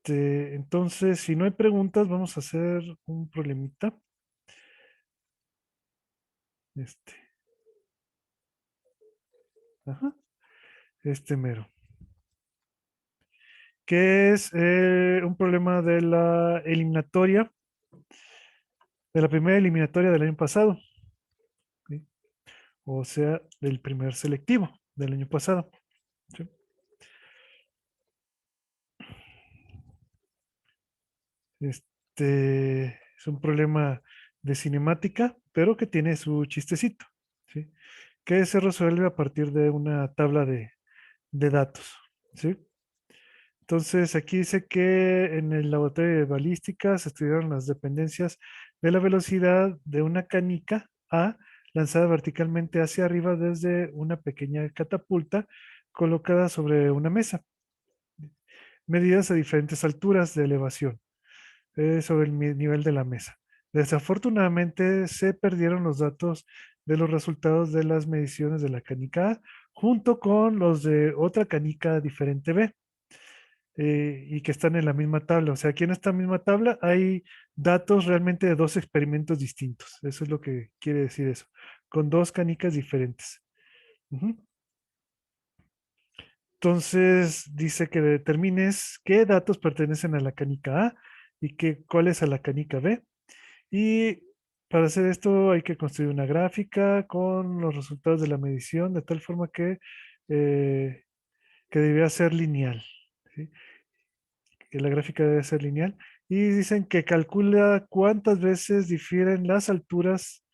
Entonces, si no hay preguntas, vamos a hacer un problemita. Este, ajá, este mero. Que es un problema de la eliminatoria, de la primera eliminatoria del año pasado, ¿sí? O sea, del primer selectivo del año pasado, ¿sí? Es un problema de cinemática, pero que tiene su chistecito, ¿sí? Que se resuelve a partir de una tabla de datos, ¿sí? Entonces, aquí dice que en el laboratorio de balística se estudiaron las dependencias de la velocidad de una canica A lanzada verticalmente hacia arriba desde una pequeña catapulta colocada sobre una mesa, medidas a diferentes alturas de elevación sobre el nivel de la mesa. Desafortunadamente, se perdieron los datos de los resultados de las mediciones de la canica A junto con los de otra canica diferente B y que están en la misma tabla. O sea, aquí en esta misma tabla hay datos realmente de dos experimentos distintos. Eso es lo que quiere decir eso, con dos canicas diferentes. Ujú. Entonces, dice que determines qué datos pertenecen a la canica A y cuáles a la canica B. Y para hacer esto hay que construir una gráfica con los resultados de la medición de tal forma eh, que debería ser lineal, ¿sí? Que la gráfica debe ser lineal. Y dicen que calcula cuántas veces difieren las alturas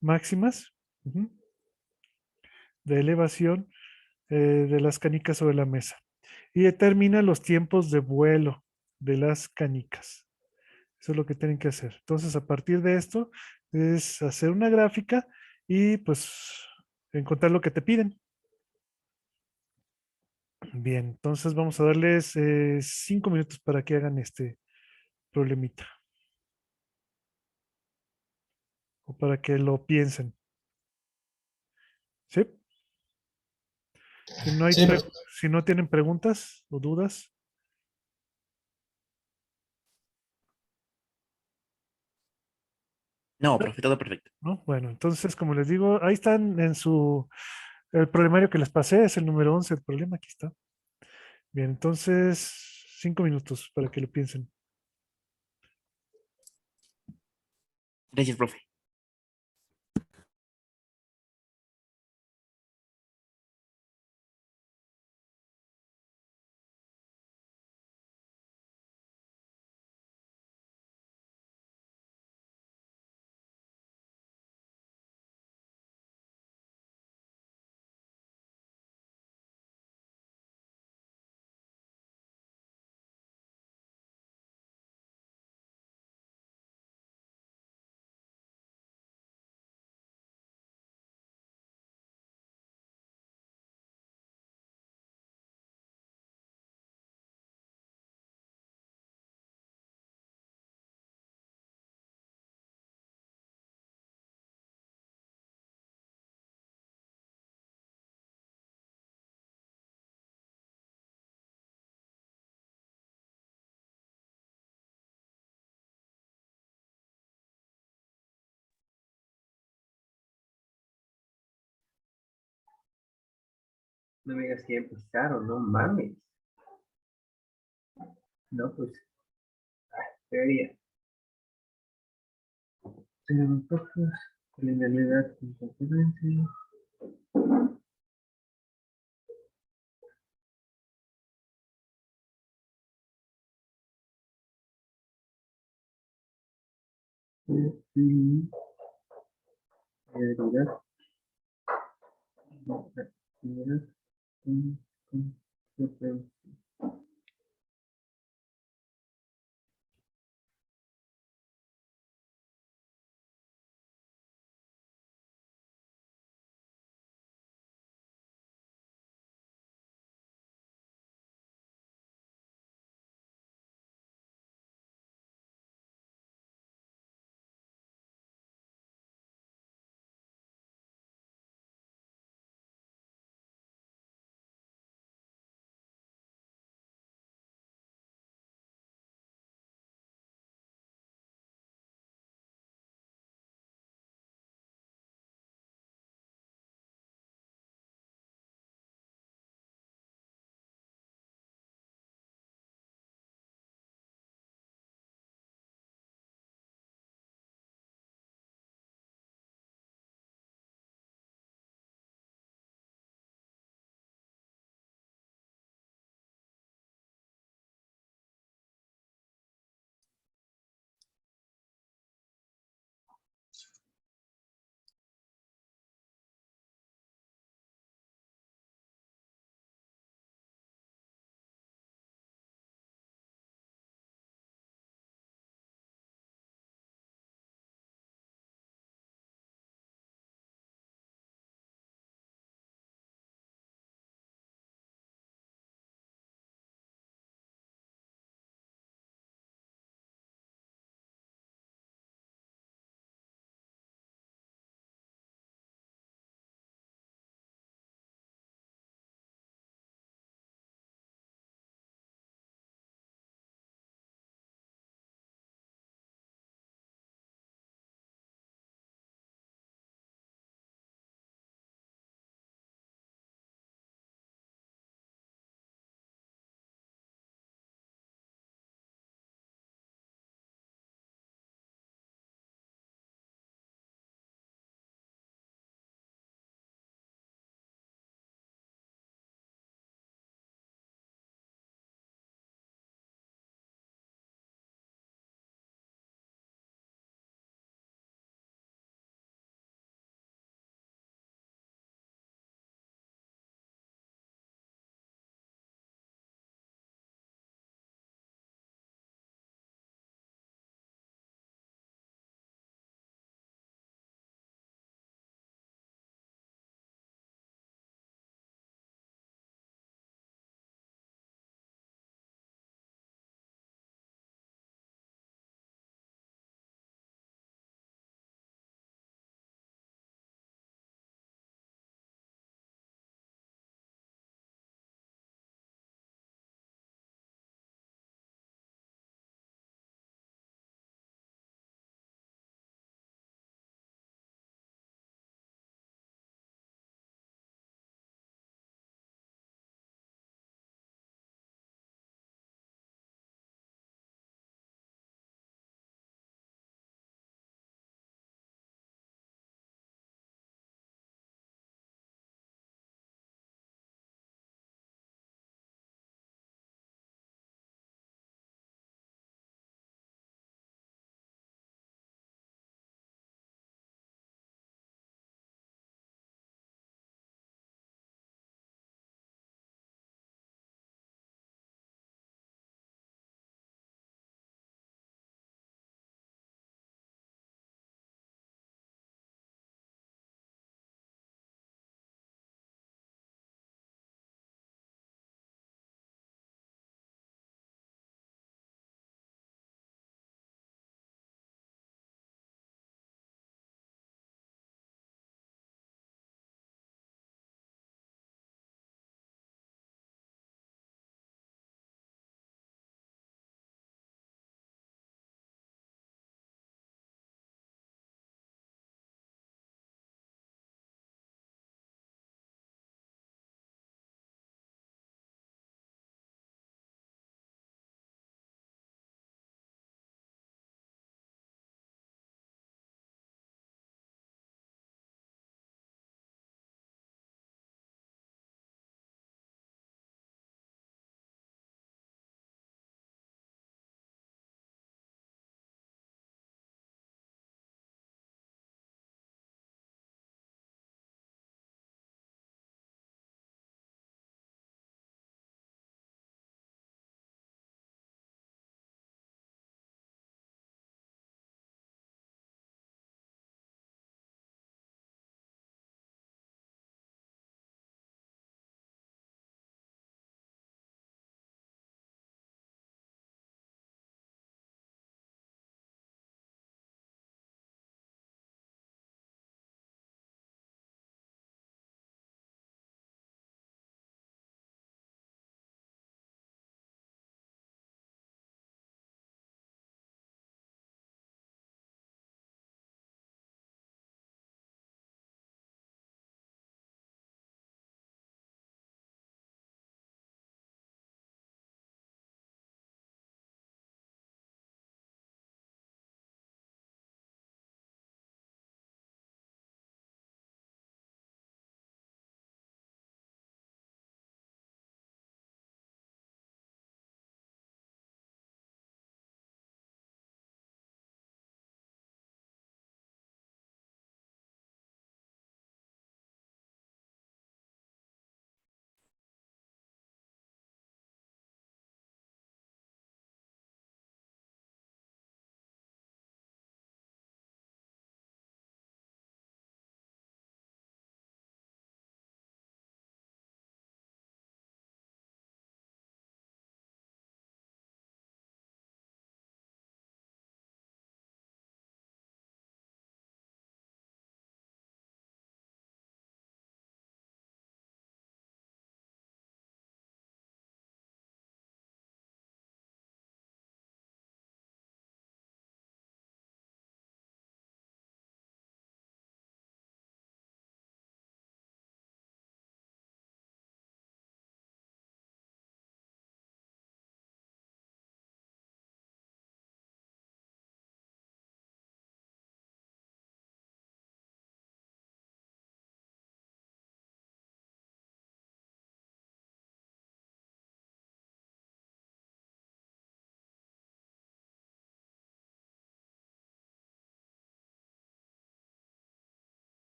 máximas, ujú, de elevación de las canicas sobre la mesa. Y determina los tiempos de vuelo de las canicas. Eso es lo que tienen que hacer. Entonces, a partir de esto, es hacer una gráfica y pues encontrar lo que te piden. Bien, entonces vamos a darles 5 minutos para que hagan este problemita o para que lo piensen. ¿Sí? Si no hay Sí, si no tienen preguntas o dudas, no, profe, todo perfecto. ¿no? Bueno, entonces, como les digo, ahí están el problemario que les pasé, es el número 11 el problema, aquí está. Bien, entonces, 5 minutos para que lo piensen. Gracias, profe. No me digas que ya empezaron, no mames. No, pues, debería. Tener un poco de linealidad con concurrencia. Linealidad. Linealidad con concurrencia.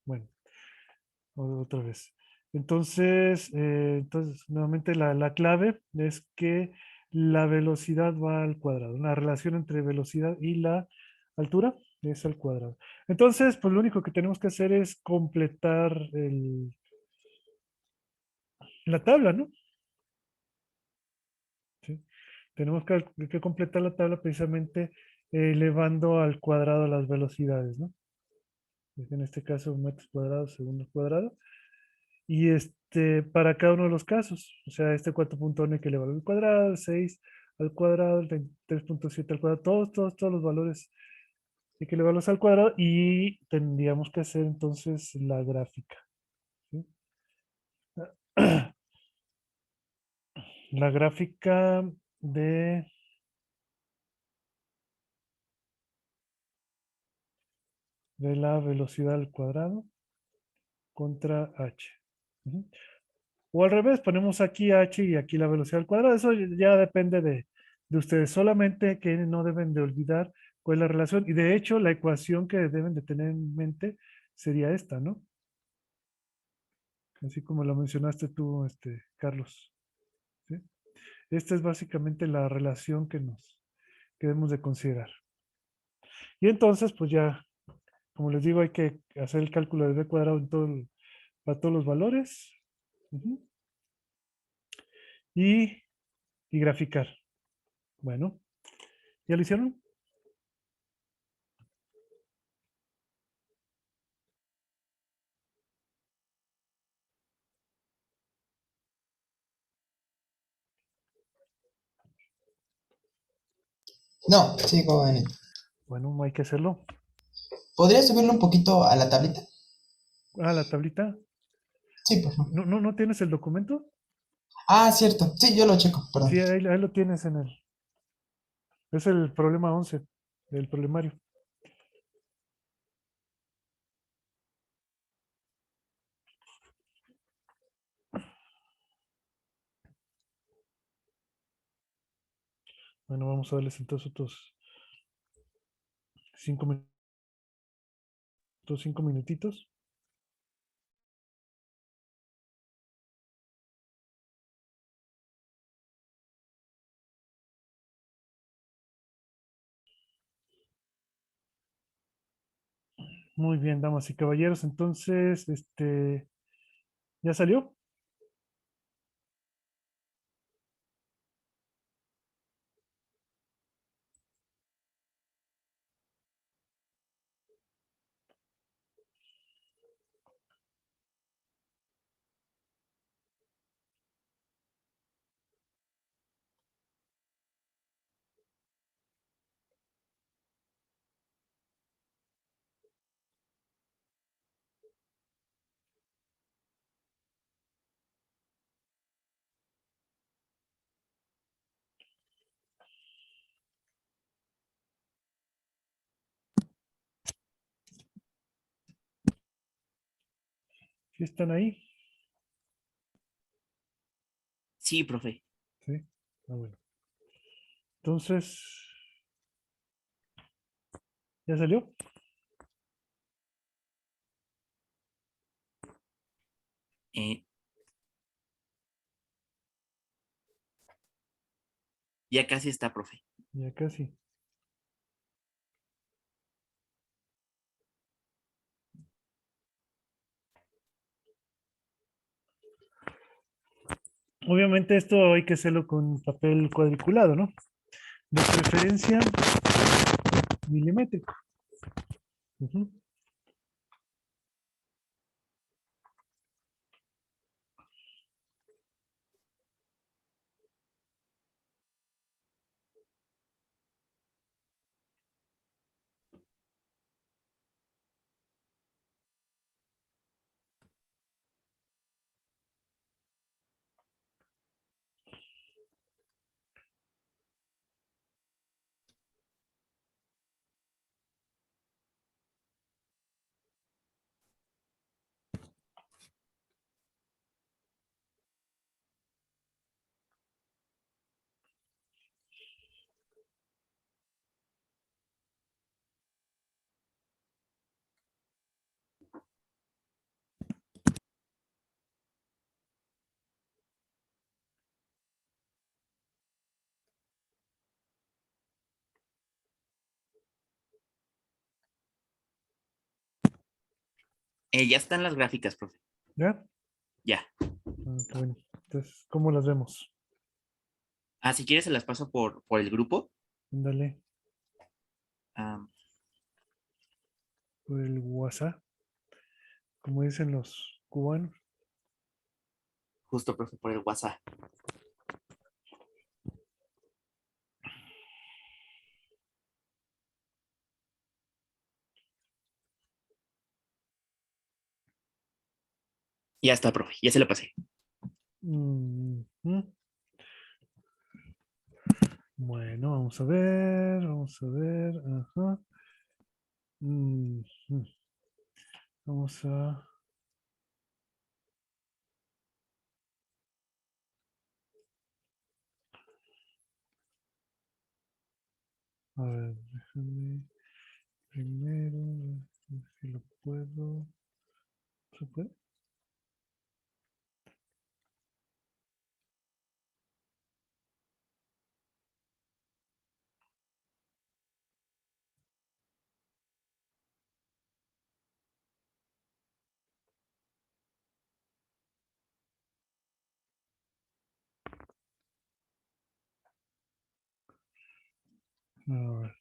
Bueno, otra vez. Entonces, nuevamente la clave es que la velocidad va al cuadrado. La relación entre velocidad y la altura es al cuadrado. Entonces, pues lo único que tenemos que hacer es completar la tabla, ¿no? ¿Sí? Tenemos que completar la tabla precisamente elevando al cuadrado las velocidades, ¿no? En este caso, metros cuadrados, segundos cuadrados. Y para cada uno de los casos, o sea, 4.1 hay que elevarlo al cuadrado, el 6 al cuadrado, el 23.7 al cuadrado, todos los valores hay que elevarlos al cuadrado y tendríamos que hacer entonces la gráfica. ¿Sí? La gráfica de, de la velocidad al cuadrado contra h. Ujú. O al revés, ponemos aquí h y aquí la velocidad al cuadrado. Eso ya depende de ustedes. Solamente que no deben de olvidar cuál es la relación. Y de hecho, la ecuación que deben de tener en mente sería esta, ¿no? Así como lo mencionaste tú, Carlos. ¿Sí? Esta es básicamente la relación que debemos de considerar. Y entonces, pues ya, como les digo, hay que hacer el cálculo de b cuadrado para todos los valores. Ujú. Y, y graficar. Bueno, ¿ya lo hicieron? No, sigo en el. Bueno, hay que hacerlo. ¿Podría subirlo un poquito a la tablita? Ah, la tablita. Sí, por favor. ¿No tienes el documento? Ah, cierto. Sí, yo lo checo, perdón. Sí, ahí lo tienes Es el problema 11 del problemario. Bueno, vamos a darles entonces otros 5 minutos, 5 minutitos. Muy bien, damas y caballeros. Entonces, ¿ya salió? ¿Sí están ahí? Sí, profe. Sí. Ah, bueno. Entonces, ¿ya salió? Eh, ya casi está, profe. Ya casi. Obviamente esto hay que hacerlo con papel cuadriculado, ¿no? De preferencia milimétrico. Ujú. Ya están las gráficas, profe. ¿Ya? Ya. Qué bueno. Entonces, ¿cómo las vemos? Si quieres se las paso por el grupo. Ándale, Ah, por el WhatsApp, como dicen los cubanos. justo, profe, por el WhatsApp. Ya está, profe. Ya se lo pasé. Ujú. Bueno, vamos a ver, vamos a ver. Ajá. Ujú. Vamos a ver, déjame primero ver si lo puedo. ¿Se puede? A ver.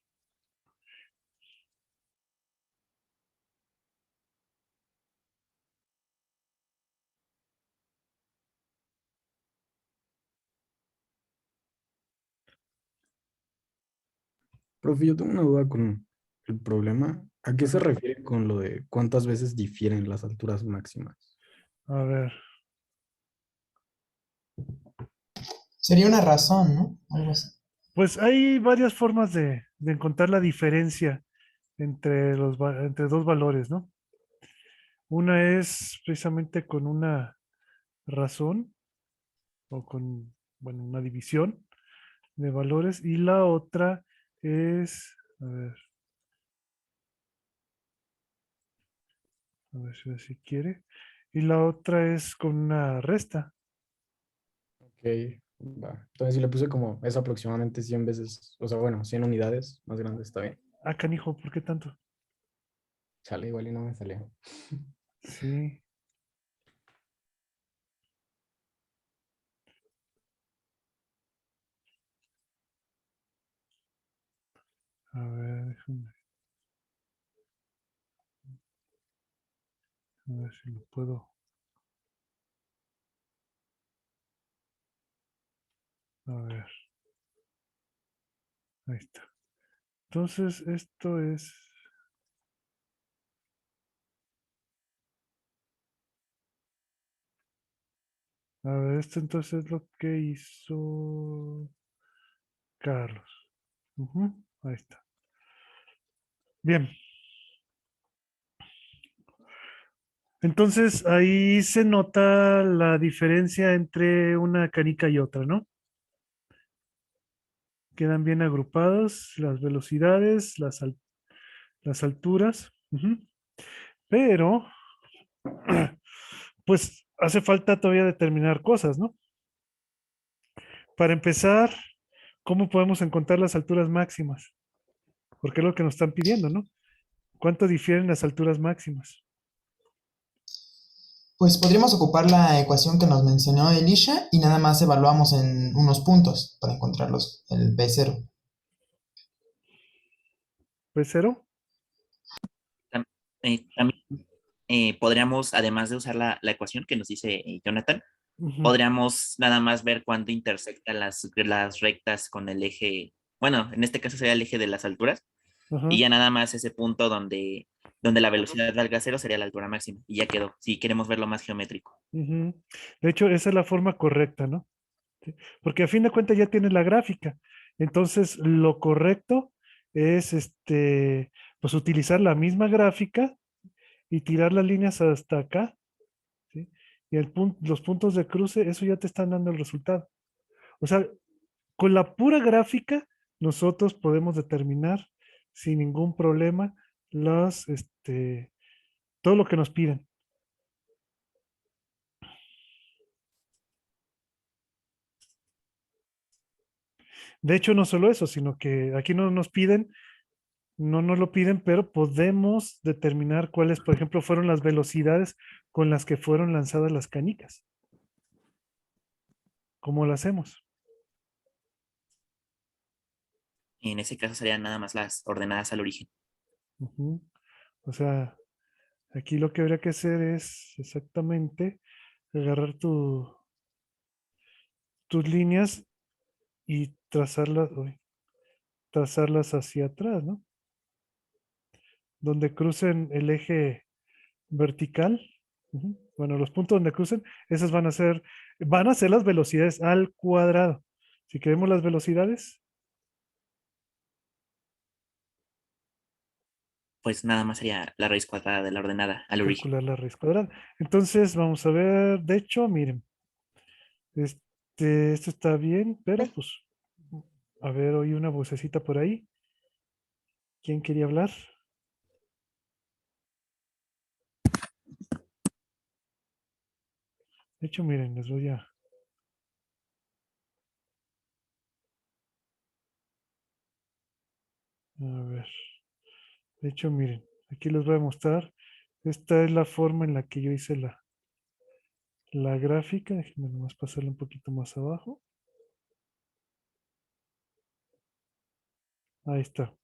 Profe, yo tengo una duda con el problema. ¿A qué se Ajá. refiere con lo de cuántas veces difieren las alturas máximas? A ver. Sería una razón, ¿no? Algo así. Pues hay varias formas de encontrar la diferencia entre entre dos valores, ¿no? Una es precisamente con una razón o con, bueno, una división de valores y la otra es, a ver si quiere, y la otra es con una resta. Ok, va. Entonces, si le puse como es aproximadamente 100 veces, o sea, bueno, 100 unidades más grande, está bien. Ah, canijo, ¿por qué tanto? Sale igual y no me salió. Sí, a ver, a ver si lo puedo. A ver, ahí está. Entonces, esto es, a ver, esto entonces es lo que hizo Carlos. Ujú, ahí está. Bien, entonces ahí se nota la diferencia entre una canica y otra, ¿no? Quedan bien agrupados las velocidades, las alturas. Ujú. Pero, pues hace falta todavía determinar cosas, ¿no? Para empezar, ¿cómo podemos encontrar las alturas máximas? Porque es lo que nos están pidiendo, ¿no? ¿Cuánto difieren las alturas máximas? Pues podríamos ocupar la ecuación que nos mencionó Elisha y nada más evaluamos en unos puntos para encontrarlos, el B0. ¿P0? También podríamos, además de usar la ecuación que nos dice Jonathan, Ujú, podríamos nada más ver cuándo intersectan las rectas con el eje, bueno, en este caso sería el eje de las alturas, y ajá, ya nada más ese punto donde la velocidad valga cero sería la altura máxima, y ya quedó, si queremos verlo más geométrico. ujú. De hecho, esa es la forma correcta, ¿no? ¿Sí? Porque a fin de cuentas ya tienes la gráfica. Entonces, lo correcto es pues utilizar la misma gráfica y tirar las líneas hasta acá, ¿sí? Y los puntos de cruce, eso ya te están dando el resultado. O sea, con la pura gráfica, nosotros podemos determinar sin ningún problema todo lo que nos piden. De hecho, no solo eso, sino que aquí no nos piden No nos lo piden, pero podemos determinar cuáles, por ejemplo, fueron las velocidades con las que fueron lanzadas las canicas. ¿Cómo lo hacemos? En ese caso serían nada más las ordenadas al origen. Ujú. O sea, aquí lo que habría que hacer es exactamente agarrar tus líneas y trazarlas hacia atrás, ¿no? Donde crucen el eje vertical. Ujú. Bueno, los puntos donde crucen, esas van a ser las velocidades al cuadrado. Si queremos las velocidades, Pues nada más sería la raíz cuadrada de la ordenada al origen. calcular la raíz cuadrada. Entonces, vamos a ver, de hecho, miren, esto está bien, pero pues, a ver, oí una vocecita por ahí. ¿Quién quería hablar? De hecho, miren, les voy a ver. De hecho, miren, aquí les voy a mostrar. Esta es la forma en la que yo hice la gráfica. Déjenme nomás pasarla un poquito más abajo. Ahí está.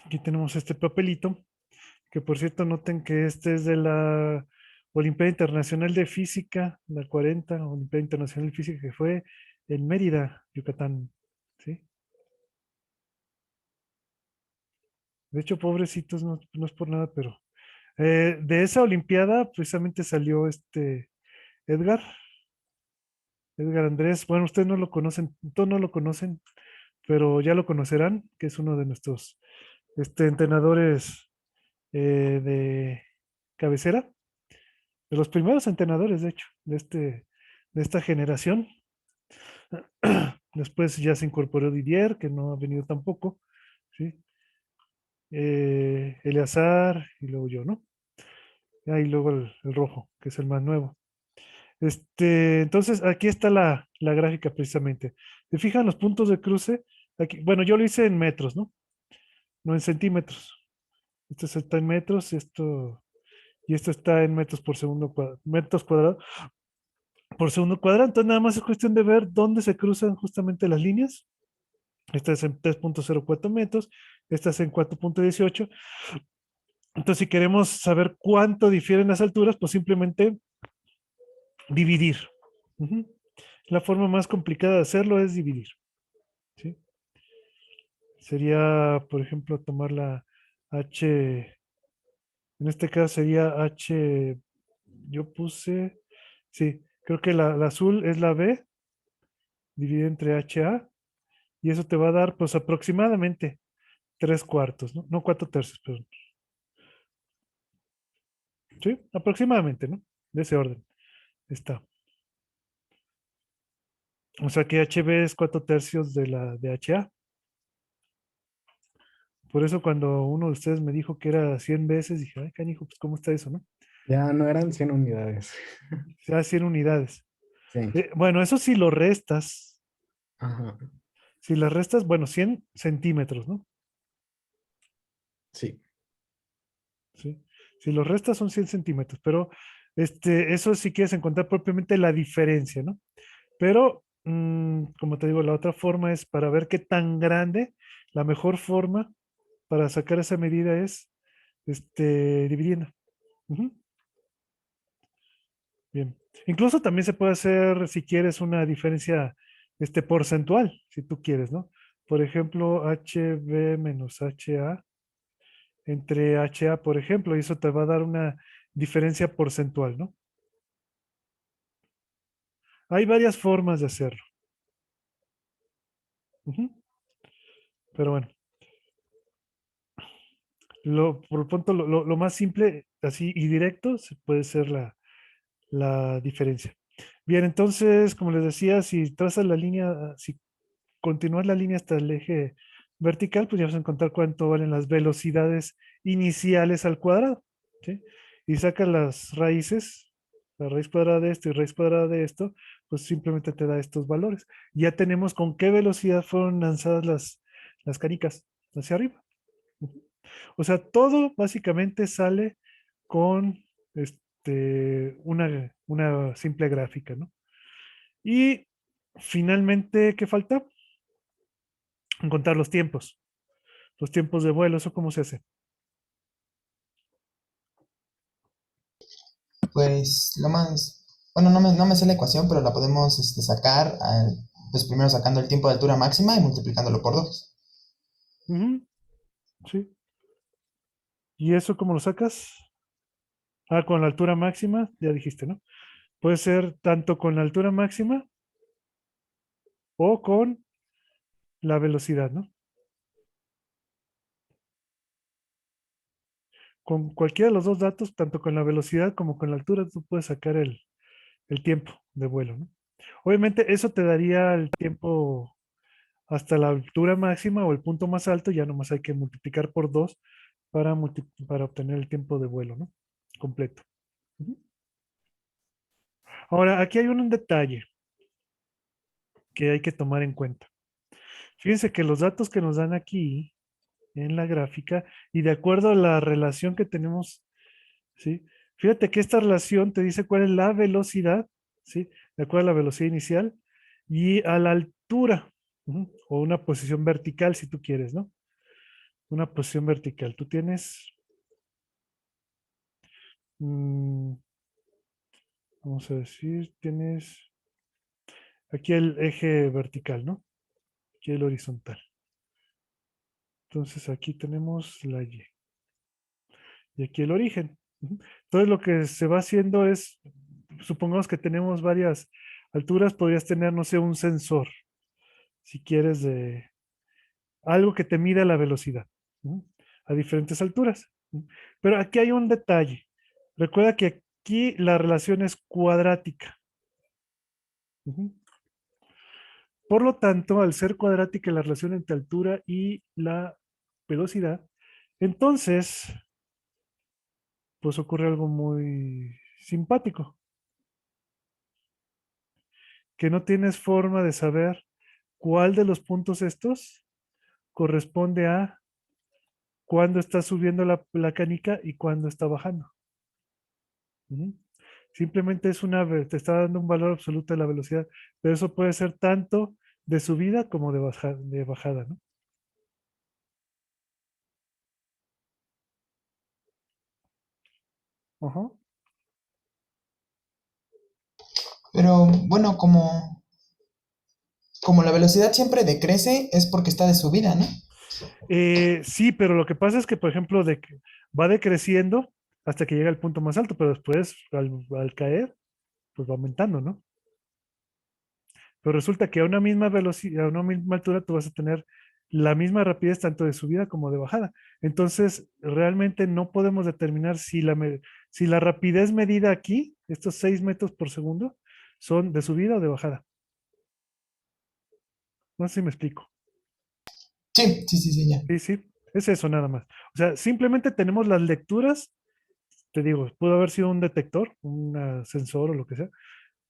Aquí tenemos este papelito, que por cierto noten que este es de la Olimpiada Internacional de Física, la 40 Olimpiada Internacional de Física que fue en Mérida, Yucatán. ¿Sí? De hecho, pobrecitos, no es por nada, pero de esa Olimpiada precisamente salió Edgar, Edgar Andrés. Bueno, ustedes no lo conocen, todos no lo conocen, pero ya lo conocerán, que es uno de nuestros entrenadores de cabecera, de los primeros entrenadores, de hecho, de esta generación. Después ya se incorporó Didier, que no ha venido tampoco, ¿sí? Eleazar y luego yo, ¿no? Y luego el rojo, que es el más nuevo. Entonces, aquí está la gráfica precisamente. ¿Se fijan los puntos de cruce? Aquí, bueno, yo lo hice en metros, ¿no? No en centímetros. Esto está en metros, y esto está en metros por segundo metros cuadrados por segundo cuadrado. Entonces, nada más es cuestión de ver dónde se cruzan justamente las líneas. Esta es en 3.04 metros, esta es en 4.18. Entonces, si queremos saber cuánto difieren las alturas, pues simplemente dividir. Ujú. La forma más complicada de hacerlo es dividir. ¿Sí? Sería, por ejemplo, tomar la H, en este caso sería H, yo puse, sí, creo que la azul es la B, dividida entre HA, y eso te va a dar pues aproximadamente 3/4, ¿no? No 4/3, perdón. Sí, aproximadamente, ¿no? De ese orden está. O sea que HB es 4/3 de HA. Por eso cuando uno de ustedes me dijo que era 100 veces, dije, ay, canijo, pues ¿cómo está eso, no? Ya no eran 100 unidades. O sea, 100 unidades. Sí. Bueno, eso si lo restas. Ajá. Si las restas, bueno, 100 centímetros, ¿no? Sí. Sí. Si los restas son 100 centímetros, pero eso si quieres encontrar propiamente la diferencia, ¿no? Pero, como te digo, la otra forma es para ver qué tan grande, la mejor forma para sacar esa medida es dividiendo. Ujú. Bien. Incluso también se puede hacer, si quieres, una diferencia porcentual, si tú quieres, ¿no? Por ejemplo, HB menos HA entre HA, por ejemplo, y eso te va a dar una diferencia porcentual, ¿no? Hay varias formas de hacerlo. Ujú. Pero bueno, por lo pronto, lo más simple, así y directo, puede ser la diferencia. Bien, entonces, como les decía, si trazas la línea, si continúas la línea hasta el eje vertical, pues ya vas a encontrar cuánto valen las velocidades iniciales al cuadrado, ¿sí? Y sacas las raíces, la raíz cuadrada de esto y raíz cuadrada de esto, pues simplemente te da estos valores. Ya tenemos con qué velocidad fueron lanzadas las canicas hacia arriba. Ujú. O sea, todo básicamente sale con una simple gráfica, ¿no? Y finalmente, ¿qué falta? Contar los tiempos. Los tiempos de vuelo, ¿eso cómo se hace? Pues lo más, bueno, no me sé la ecuación, pero la podemos sacar, pues primero sacando el tiempo de altura máxima y multiplicándolo por 2. Ujú, sí. ¿Y eso cómo lo sacas? Ah, con la altura máxima, ya dijiste, ¿no? Puede ser tanto con la altura máxima o con la velocidad, ¿no? Con cualquiera de los dos datos, tanto con la velocidad como con la altura, tú puedes sacar el tiempo de vuelo, ¿no? Obviamente eso te daría el tiempo hasta la altura máxima o el punto más alto, ya nomás hay que multiplicar por 2 para obtener el tiempo de vuelo, ¿no? Completo. Ujú. Ahora, aquí hay un detalle que hay que tomar en cuenta. Fíjense que los datos que nos dan aquí en la gráfica y de acuerdo a la relación que tenemos, ¿sí? Fíjate que esta relación te dice cuál es la velocidad, ¿sí? De acuerdo a la velocidad inicial y a la altura, ujú, o una posición vertical si tú quieres, ¿no? Una posición vertical. Tú tienes, mm, vamos a decir, tienes aquí el eje vertical, ¿no? Aquí el horizontal. Entonces aquí tenemos la y aquí el origen. Ujú. Entonces lo que se va haciendo es, supongamos que tenemos varias alturas, podrías tener, no sé, un sensor, si quieres, de algo que te mida la velocidad, ¿no? A diferentes alturas. ¿No? Pero aquí hay un detalle. Recuerda que aquí la relación es cuadrática. Ujú. Por lo tanto, al ser cuadrática la relación entre altura y la velocidad, entonces, pues ocurre algo muy simpático, que no tienes forma de saber cuál de los puntos estos corresponde a cuándo está subiendo la canica y cuándo está bajando. Ujú. Simplemente te está dando un valor absoluto de la velocidad, pero eso puede ser tanto de subida como de bajada, ¿no? Ajá. Pero bueno, como la velocidad siempre decrece, es porque está de subida, ¿no? Sí, pero lo que pasa es que, por ejemplo, va decreciendo hasta que llega al punto más alto, pero después al caer, pues va aumentando, ¿no? Pero resulta que a una misma velocidad, a una misma altura, tú vas a tener la misma rapidez tanto de subida como de bajada. Entonces, realmente no podemos determinar si la rapidez medida aquí, estos 6 metros por segundo, son de subida o de bajada. No sé si me explico. Sí, sí, sí, sí, ya. Sí, sí, es eso nada más. O sea, simplemente tenemos las lecturas, te digo, pudo haber sido un detector, un sensor o lo que sea,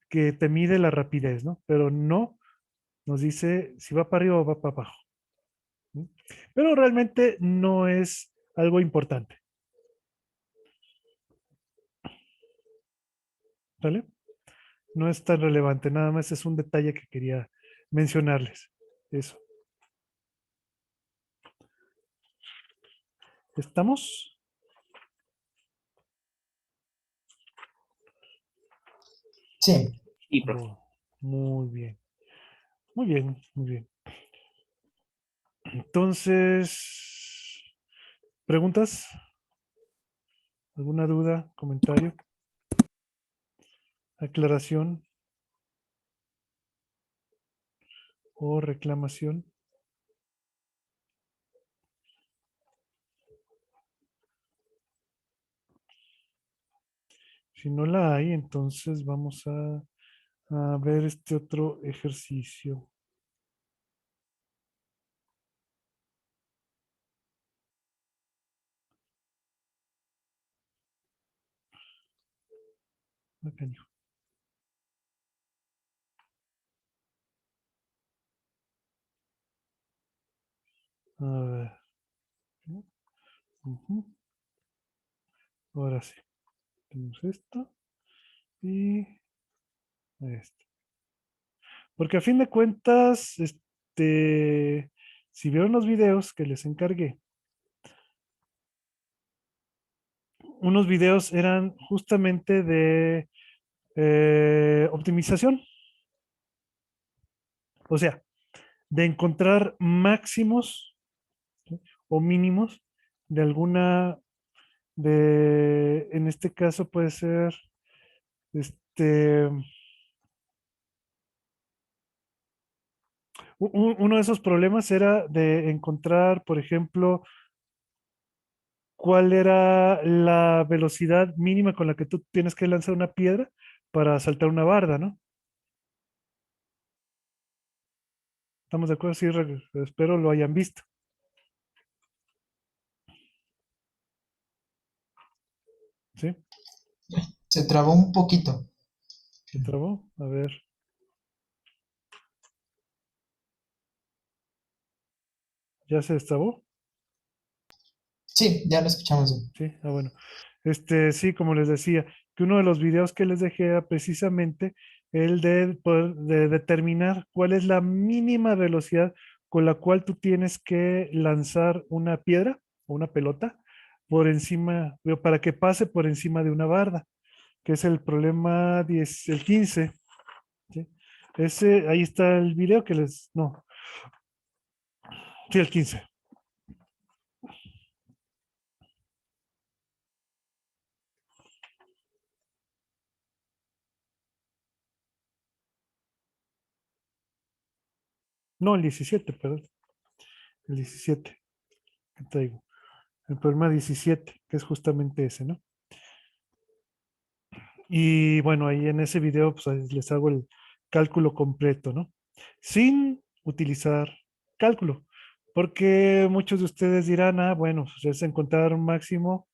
que te mide la rapidez, ¿no? Pero no nos dice si va para arriba o va para abajo. ¿No? Pero realmente no es algo importante, ¿vale? No es tan relevante, nada más es un detalle que quería mencionarles. Eso. ¿Estamos? Sí. Y profe. Muy bien, muy bien, muy bien. Entonces, ¿preguntas? ¿Alguna duda, comentario, aclaración o reclamación? Si no la hay, entonces vamos a ver este otro ejercicio. Ah, caño. A ver. Ujú. Ahora sí. Tenemos esto y esto. Porque a fin de cuentas, si vieron los videos que les encargué, unos videos eran justamente de optimización. O sea, de encontrar máximos, ¿sí? O mínimos de alguna, en este caso puede ser, este, uno de esos problemas era de encontrar, por ejemplo, cuál era la velocidad mínima con la que tú tienes que lanzar una piedra para saltar una barda, ¿no? ¿Estamos de acuerdo? Sí, espero lo hayan visto. ¿Sí? Se trabó un poquito. ¿Se trabó? A ver. ¿Ya se destrabó? Sí, ya lo escuchamos bien. Sí, bueno. Sí, como les decía, que uno de los videos que les dejé era precisamente el de poder de determinar cuál es la mínima velocidad con la cual tú tienes que lanzar una piedra o una pelota por encima, para que pase por encima de una barda, que es el problema 10, el 15. ¿Sí? Ahí está el video que no, sí, el 15. No, el 17, perdón. El 17, que traigo. El problema 17, que es justamente ese, ¿no? Y bueno, ahí en ese video pues, ahí les hago el cálculo completo, ¿no? Sin utilizar cálculo, porque muchos de ustedes dirán, bueno, pues es encontrar un máximo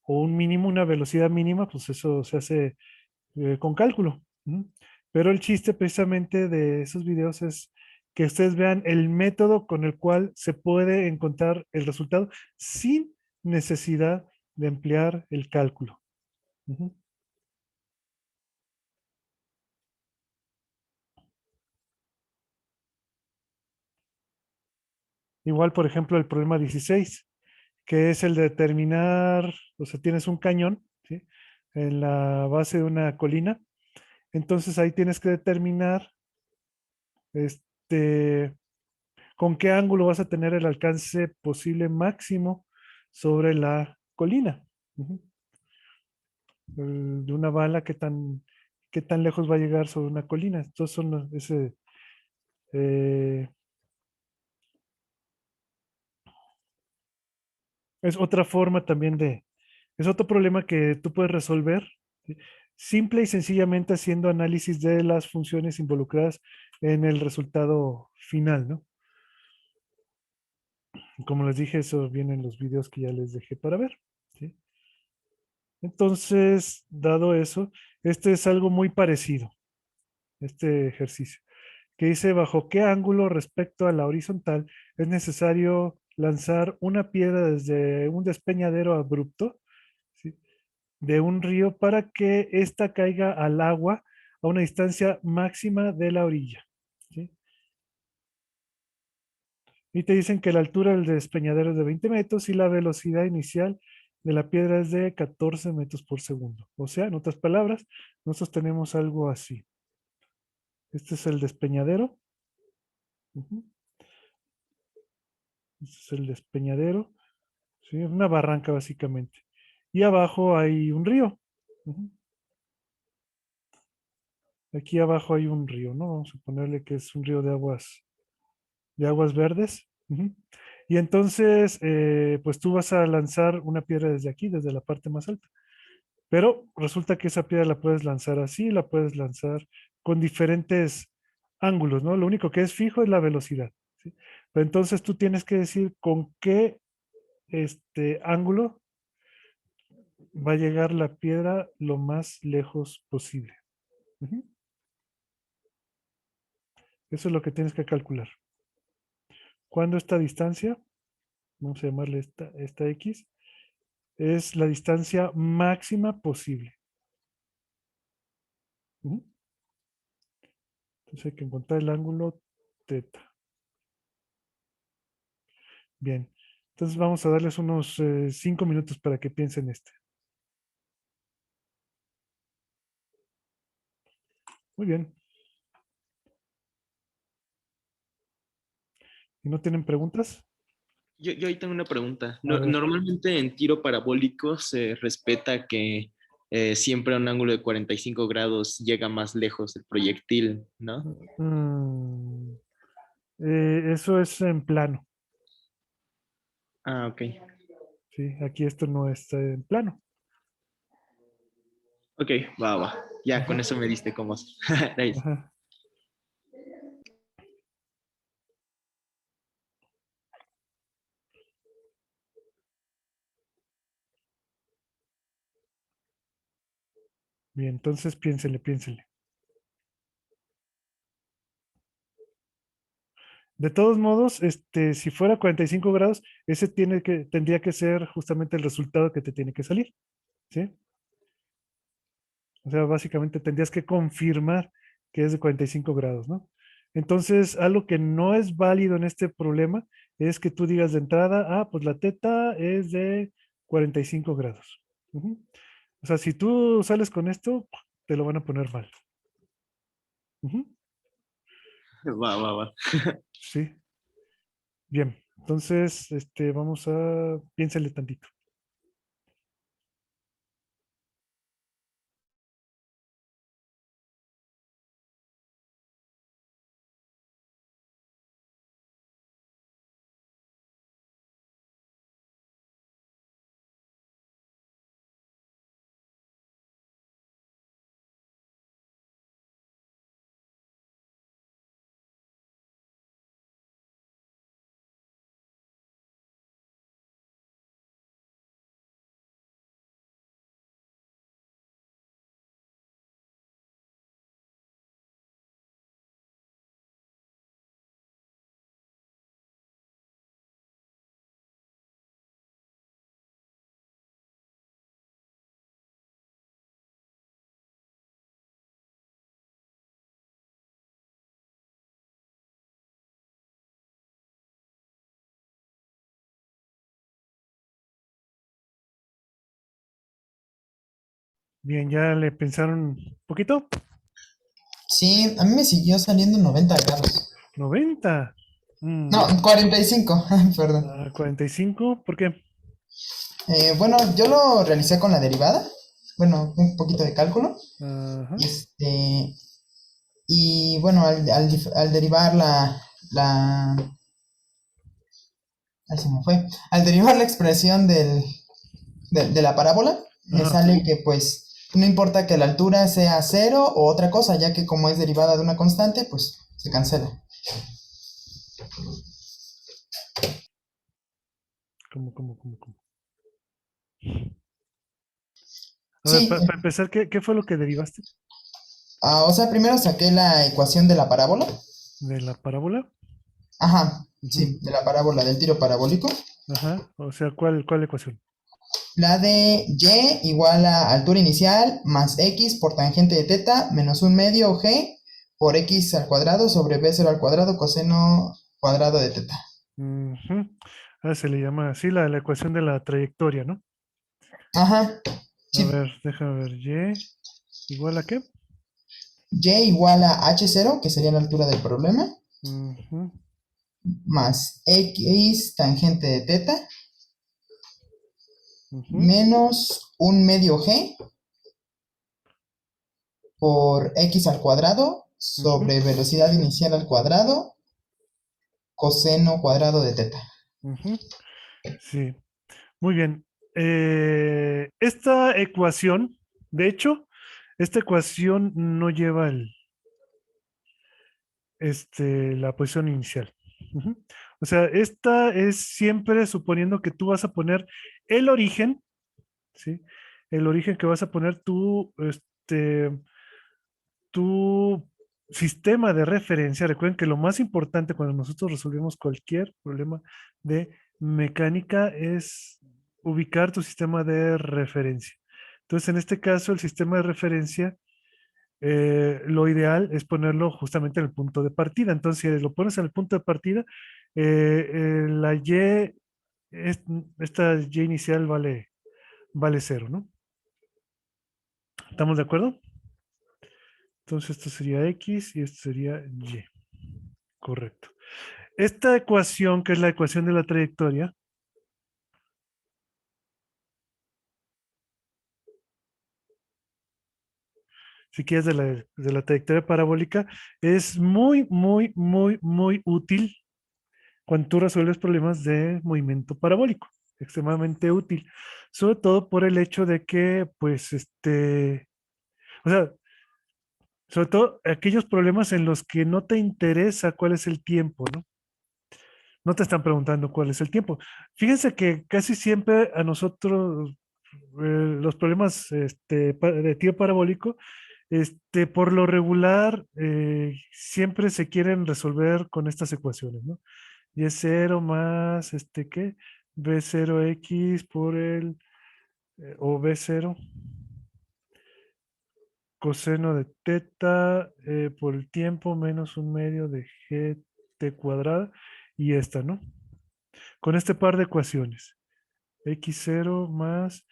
o un mínimo, una velocidad mínima, pues eso se hace con cálculo. ¿No? Pero el chiste precisamente de esos videos es que ustedes vean el método con el cual se puede encontrar el resultado sin necesidad de emplear el cálculo. Ujú. Igual, por ejemplo, el problema 16, que es el de determinar, o sea, tienes un cañón, ¿sí? En la base de una colina. Entonces ahí tienes que determinar este, con qué ángulo vas a tener el alcance posible máximo sobre la colina. Ujú. De una bala, qué tan lejos va a llegar sobre una colina. Entonces son eh, es otra forma también es otro problema que tú puedes resolver, ¿sí? Simple y sencillamente haciendo análisis de las funciones involucradas en el resultado final, ¿no? Como les dije, eso viene en los videos que ya les dejé para ver, ¿sí? Entonces, dado eso, este es algo muy parecido, este ejercicio, que dice bajo qué ángulo respecto a la horizontal es necesario lanzar una piedra desde un despeñadero abrupto, ¿sí? De un río para que ésta caiga al agua a una distancia máxima de la orilla. ¿Sí? Y te dicen que la altura del despeñadero es de 20 metros y la velocidad inicial de la piedra es de 14 metros por segundo. O sea, en otras palabras, nosotros tenemos algo así. Este es el despeñadero. Ujú. Este es el despeñadero. ¿Sí? Una barranca básicamente. Y abajo hay un río. Ujú. Aquí abajo hay un río, ¿no? Vamos a ponerle que es un río de aguas verdes. Ujú. Y entonces, pues tú vas a lanzar una piedra desde aquí, desde la parte más alta. Pero resulta que esa piedra la puedes lanzar así, la puedes lanzar con diferentes ángulos, ¿no? Lo único que es fijo es la velocidad, ¿sí? Pero entonces tú tienes que decir con qué ángulo va a llegar la piedra lo más lejos posible. Ujú. Eso es lo que tienes que calcular. cuando esta distancia, vamos a llamarle esta X, es la distancia máxima posible. Ujú. Entonces hay que encontrar el ángulo teta. Bien. Entonces vamos a darles unos 5 minutos para que piensen este. Muy bien. ¿Y no tienen preguntas? Yo ahí tengo una pregunta. A ver. Normalmente en tiro parabólico se respeta que siempre a un ángulo de 45 grados llega más lejos el proyectil, ¿no? Mm, eso es en plano. Ah, ok. Sí, aquí esto no está en plano. Ok, va. Ya, Ajá, con eso me diste cómo. Gracias. ajá. Bien, entonces piénsenle. De todos modos, si fuera 45 grados, ese tendría que ser justamente el resultado que te tiene que salir, ¿sí? O sea, básicamente tendrías que confirmar que es de 45 grados, ¿no? Entonces, algo que no es válido en este problema es que tú digas de entrada, pues la teta es de 45 grados. Ujú. O sea, si tú sales con esto, te lo van a poner mal. Ujú. Va. Sí, bien. Entonces, vamos a, piénsale tantito. Bien, ¿ya le pensaron un poquito? Sí, a mí me siguió saliendo 90 grados. 90. No, 45, perdón. 45, ¿por qué? Bueno, yo lo realicé con la derivada. Bueno, un poquito de cálculo. Ajá. Y y bueno, al derivar ay, se me fue. Al derivar la expresión de la parábola, me Ajá. sale que pues no importa que la altura sea cero o otra cosa, ya que como es derivada de una constante, pues se cancela. ¿Cómo? A ver, Sí, para empezar, ¿qué fue lo que derivaste o sea, primero saqué la ecuación de la parábola. de la parábola? Ajá, Ujú. sí, de la parábola del tiro parabólico. Ajá. O sea, ¿cuál ecuación? La de y igual a altura inicial más x por tangente de teta menos un medio g por x al cuadrado sobre b0 al cuadrado coseno cuadrado de teta. Ujú. Se le llama así la ecuación de la trayectoria, ¿no? Ajá, A sí. ver, déjame ver. ¿Y igual a qué? Y igual a h0, que sería la altura del problema, Ujú, más x tangente de teta ujú, menos un medio g por x al cuadrado ujú, sobre velocidad inicial al cuadrado coseno cuadrado de teta. ujú. Sí, muy bien. Esta ecuación, de hecho, esta ecuación no lleva la posición inicial. Ujú. O sea, esta es siempre suponiendo que tú vas a poner el origen, ¿sí? El origen que vas a poner tú, tú sistema de referencia, recuerden que lo más importante cuando nosotros resolvemos cualquier problema de mecánica es ubicar tu sistema de referencia. Entonces, en este caso, el sistema de referencia, lo ideal es ponerlo justamente en el punto de partida. Entonces, si lo pones en el punto de partida, la Y, esta Y inicial vale 0, ¿no? ¿Estamos de acuerdo? Entonces, esto sería X y esto sería Y. Correcto. Esta ecuación, que es la ecuación de la trayectoria, si quieres de la trayectoria parabólica, es muy, muy, muy, muy útil cuando tú resuelves problemas de movimiento parabólico. Extremadamente útil. Sobre todo por el hecho de que, pues, o sea, sobre todo aquellos problemas en los que no te interesa cuál es el tiempo, ¿no? No te están preguntando cuál es el tiempo. Fíjense que casi siempre a nosotros los problemas de tiempo parabólico, por lo regular, siempre se quieren resolver con estas ecuaciones, ¿no? Y es 0 más, ¿qué? B0x por o B0 coseno de teta por el tiempo menos un medio de gt cuadrada y esta, ¿no? Con este par de ecuaciones. X0 más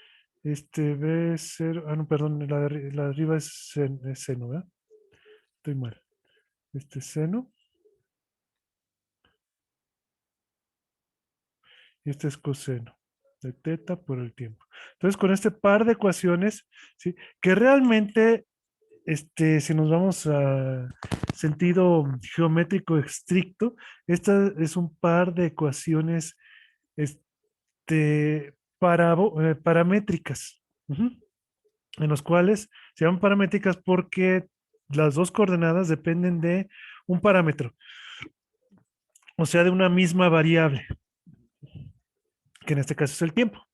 B0, no, perdón, la de arriba es seno, ¿verdad? Estoy mal. Seno. Y este es coseno de teta por el tiempo. Entonces, con este par de ecuaciones, ¿sí? Que realmente, si nos vamos a sentido geométrico estricto, esta es un par de ecuaciones, paramétricas, en los cuales se llaman paramétricas porque las dos coordenadas dependen de un parámetro, o sea, de una misma variable, que en este caso es el tiempo.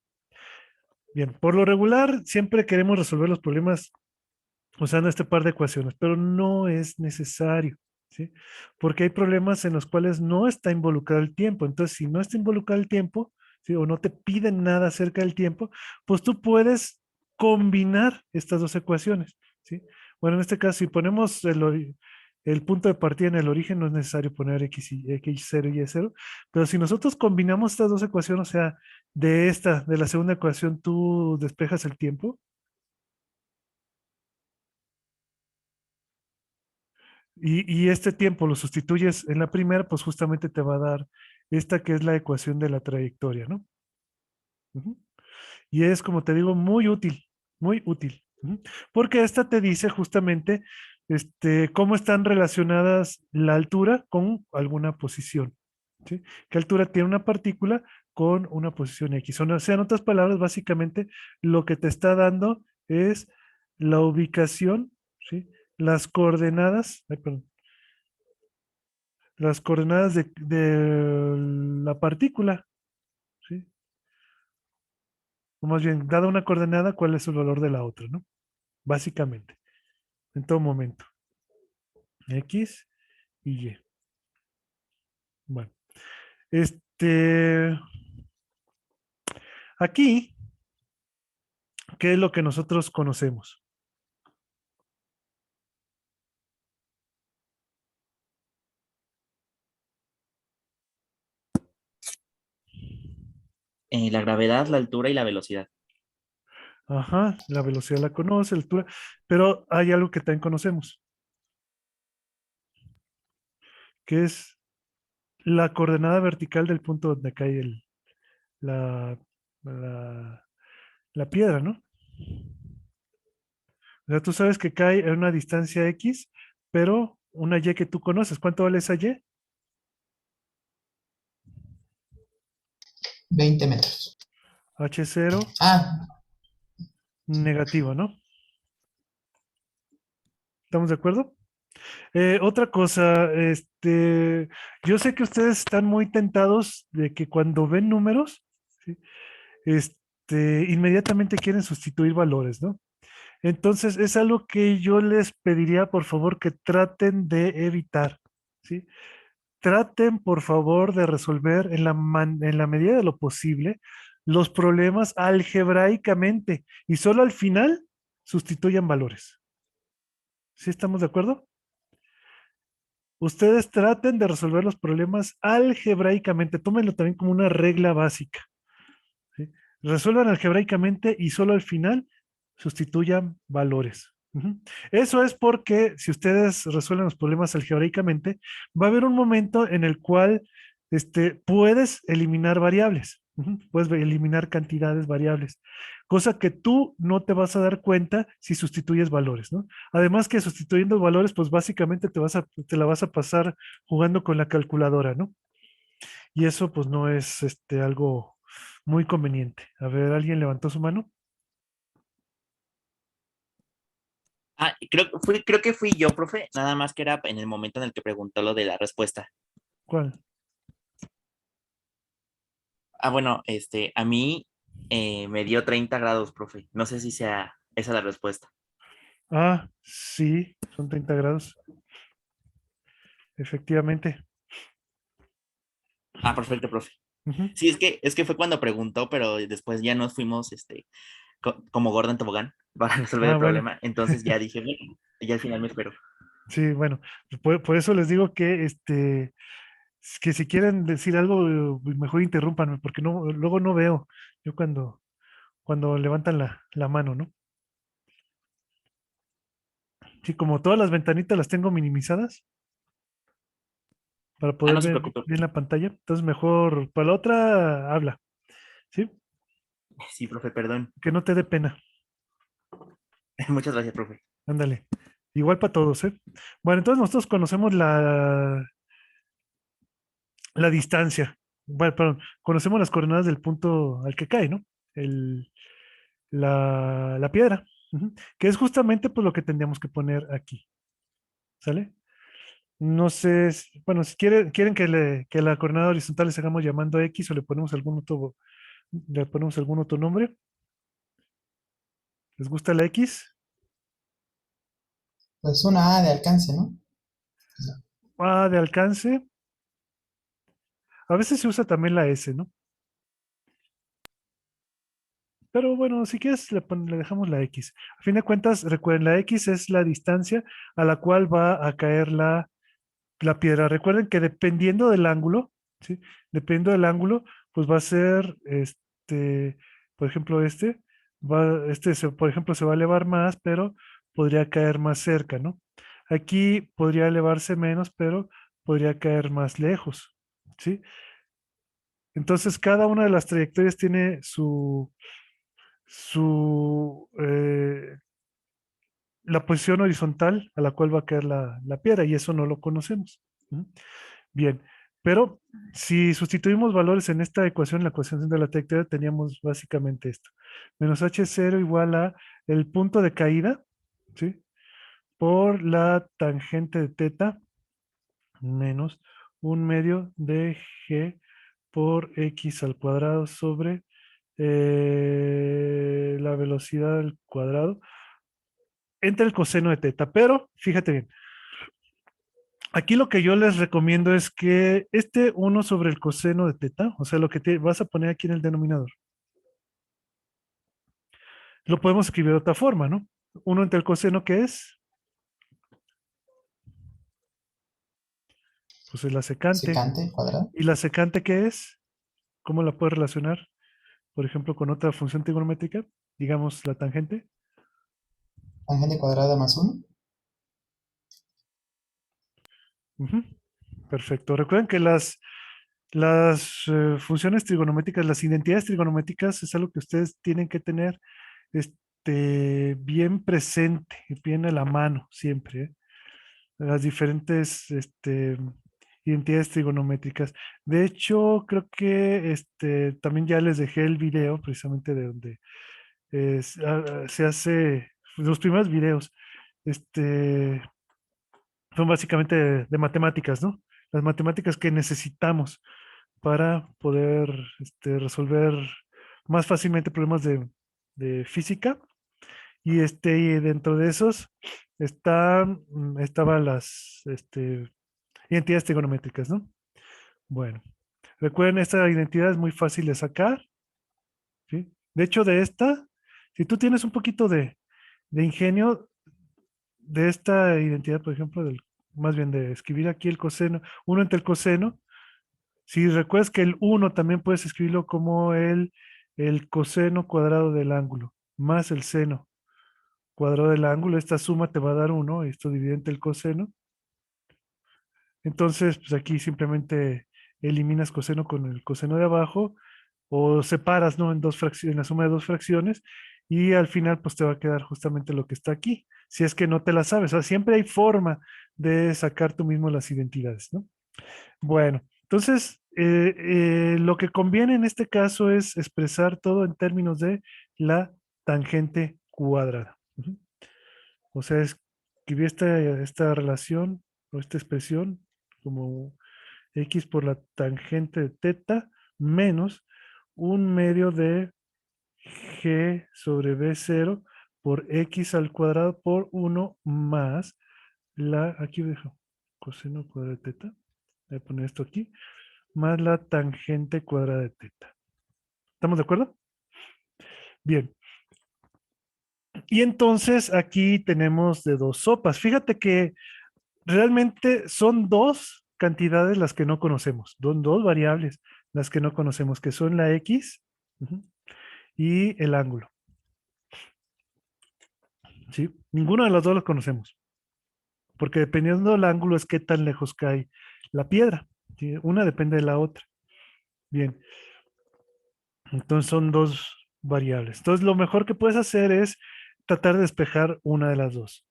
Bien, por lo regular, siempre queremos resolver los problemas usando este par de ecuaciones, pero no es necesario, ¿sí? Porque hay problemas en los cuales no está involucrado el tiempo. Entonces, si no está involucrado el tiempo, ¿sí? O no te piden nada acerca del tiempo, pues tú puedes combinar estas dos ecuaciones, ¿sí? Bueno, en este caso, si ponemos el punto de partida en el origen, no es necesario poner x0 y y0, pero si nosotros combinamos estas dos ecuaciones, o sea, de la segunda ecuación, tú despejas el tiempo. Y este tiempo lo sustituyes en la primera, pues justamente te va a dar esta que es la ecuación de la trayectoria, ¿no? Ujú. Y es, como te digo, muy útil, muy útil. Porque esta te dice justamente cómo están relacionadas la altura con alguna posición, ¿sí? ¿Qué altura tiene una partícula con una posición X? O sea, en otras palabras, básicamente lo que te está dando es la ubicación, ¿sí? Las coordenadas, ay, perdón, las coordenadas de la partícula, ¿sí? O más bien, dada una coordenada, ¿cuál es el valor de la otra, no? Básicamente, en todo momento. X y Y. Bueno, aquí, ¿qué es lo que nosotros conocemos? La gravedad, la altura y la velocidad. Ajá, la velocidad la conoce, la altura, pero hay algo que también conocemos, que es la coordenada vertical del punto donde cae la, la, la piedra, ¿no? O sea, tú sabes que cae a una distancia X, pero una Y que tú conoces. ¿Cuánto vale esa Y? 20 metros. H0 Ah, negativo, ¿no? ¿Estamos de acuerdo? Otra cosa, yo sé que ustedes están muy tentados de que cuando ven números, ¿sí? Inmediatamente quieren sustituir valores, ¿no? Entonces, es algo que yo les pediría, por favor, que traten de evitar, ¿sí? Traten, por favor, de resolver en la medida de lo posible los problemas algebraicamente y solo al final sustituyan valores. ¿Sí estamos de acuerdo? Ustedes traten de resolver los problemas algebraicamente. Tómenlo también como una regla básica. ¿Sí? Resuelvan algebraicamente y solo al final sustituyan valores. Ujú. Eso es porque si ustedes resuelven los problemas algebraicamente, va a haber un momento en el cual puedes eliminar variables. Ujú. Puedes eliminar cantidades variables, cosa que tú no te vas a dar cuenta si sustituyes valores, ¿no? Además que sustituyendo valores, pues básicamente te la vas a pasar jugando con la calculadora, ¿no? Y eso pues no es algo muy conveniente. A ver, ¿alguien levantó su mano? Creo que fui yo, profe, nada más que era en el momento en el que preguntó lo de la respuesta. ¿Cuál? Bueno, a mí me dio 30 grados, profe. No sé si sea esa la respuesta. Ah, sí, son 30 grados. Efectivamente. Perfecto, profe. Ujú. Sí, es que fue cuando preguntó, pero después ya nos fuimos, como gordo en tobogán para resolver Ah, el bueno. problema. Entonces ya dije, bueno, ya al final me espero. Sí, bueno. Por eso les digo que que si quieren decir algo, mejor interrúmpanme, porque luego no veo. Yo cuando levantan la mano, ¿no? Sí, como todas las ventanitas las tengo minimizadas para poder No se ver preocupe. bien la pantalla. Entonces mejor para la otra habla, ¿sí? Sí, profe, perdón. Que no te dé pena. Muchas gracias, profe. Ándale. Igual para todos, ¿eh? Bueno, entonces nosotros conocemos la distancia. Bueno, perdón, conocemos las coordenadas del punto al que cae, ¿no? El, la piedra. Ujú. Que es justamente pues lo que tendríamos que poner aquí. ¿Sale? No sé, bueno, si quieren que la coordenada horizontal le sigamos llamando X o le ponemos algún otro nombre. ¿Les gusta la X? Pues una A de alcance, ¿no? A de alcance. A veces se usa también la S, ¿no? Pero bueno, si quieres, le dejamos la X. A fin de cuentas, recuerden, la X es la distancia a la cual va a caer la piedra. Recuerden que dependiendo del ángulo, ¿sí? Dependiendo del ángulo, pues va a ser, por ejemplo, por ejemplo, se va a elevar más, pero podría caer más cerca, ¿no? Aquí podría elevarse menos, pero podría caer más lejos, ¿sí? Entonces, cada una de las trayectorias tiene su la posición horizontal a la cual va a caer la piedra y eso no lo conocemos. ¿No? Bien, pero si sustituimos valores en esta ecuación, la ecuación de la trayectoria, teníamos básicamente esto. Menos h0 igual a el punto de caída, ¿sí? Por la tangente de teta menos un medio de g por x al cuadrado sobre la velocidad al cuadrado entre el coseno de teta. Pero fíjate bien, aquí lo que yo les recomiendo es que 1 sobre el coseno de teta, o sea, lo que vas a poner aquí en el denominador, lo podemos escribir de otra forma, ¿no? 1 entre el coseno, ¿qué es? Pues es la secante. Secante cuadrado. ¿Y la secante qué es? ¿Cómo la puedes relacionar, por ejemplo, con otra función trigonométrica? Digamos la tangente. Tangente cuadrada más 1. Ujú. Perfecto. Recuerden que las funciones trigonométricas, las identidades trigonométricas es algo que ustedes tienen que tener bien presente, bien a la mano siempre. ¿Eh? Las diferentes identidades trigonométricas. De hecho, creo que también ya les dejé el video precisamente de donde se hace los primeros videos. Este, son básicamente de matemáticas, ¿no? Las matemáticas que necesitamos para poder resolver más fácilmente problemas de física y dentro de esos estaban las identidades trigonométricas, ¿no? Bueno, recuerden, esta identidad es muy fácil de sacar, ¿sí? De hecho, de esta, si tú tienes un poquito de ingenio de esta identidad, por ejemplo, más bien de escribir aquí el coseno, 1 entre el coseno, si recuerdas que el 1 también puedes escribirlo como el coseno cuadrado del ángulo, más el seno cuadrado del ángulo, esta suma te va a dar 1, esto divide entre el coseno. Entonces, pues aquí simplemente eliminas coseno con el coseno de abajo o separas, ¿no? En dos fracciones, en la suma de dos fracciones y al final pues te va a quedar justamente lo que está aquí, si es que no te la sabes. O sea, siempre hay forma de sacar tú mismo las identidades, ¿no? Bueno, entonces lo que conviene en este caso es expresar todo en términos de la tangente cuadrada. Ujú. O sea, escribir esta relación o esta expresión como x por la tangente de teta menos un medio de g sobre b0 por x al cuadrado por 1 más aquí dejo, coseno cuadrado de teta, voy a poner esto aquí, más la tangente cuadrada de teta. ¿Estamos de acuerdo? Bien. Y entonces aquí tenemos de dos sopas. Fíjate que realmente son dos cantidades las que no conocemos, son dos variables las que no conocemos, que son la x y el ángulo. ¿Sí? Ninguno de los dos los conocemos, porque dependiendo del ángulo es qué tan lejos cae la piedra. ¿Sí? Una depende de la otra. Bien, entonces son dos variables. Entonces lo mejor que puedes hacer es tratar de despejar una de las dos.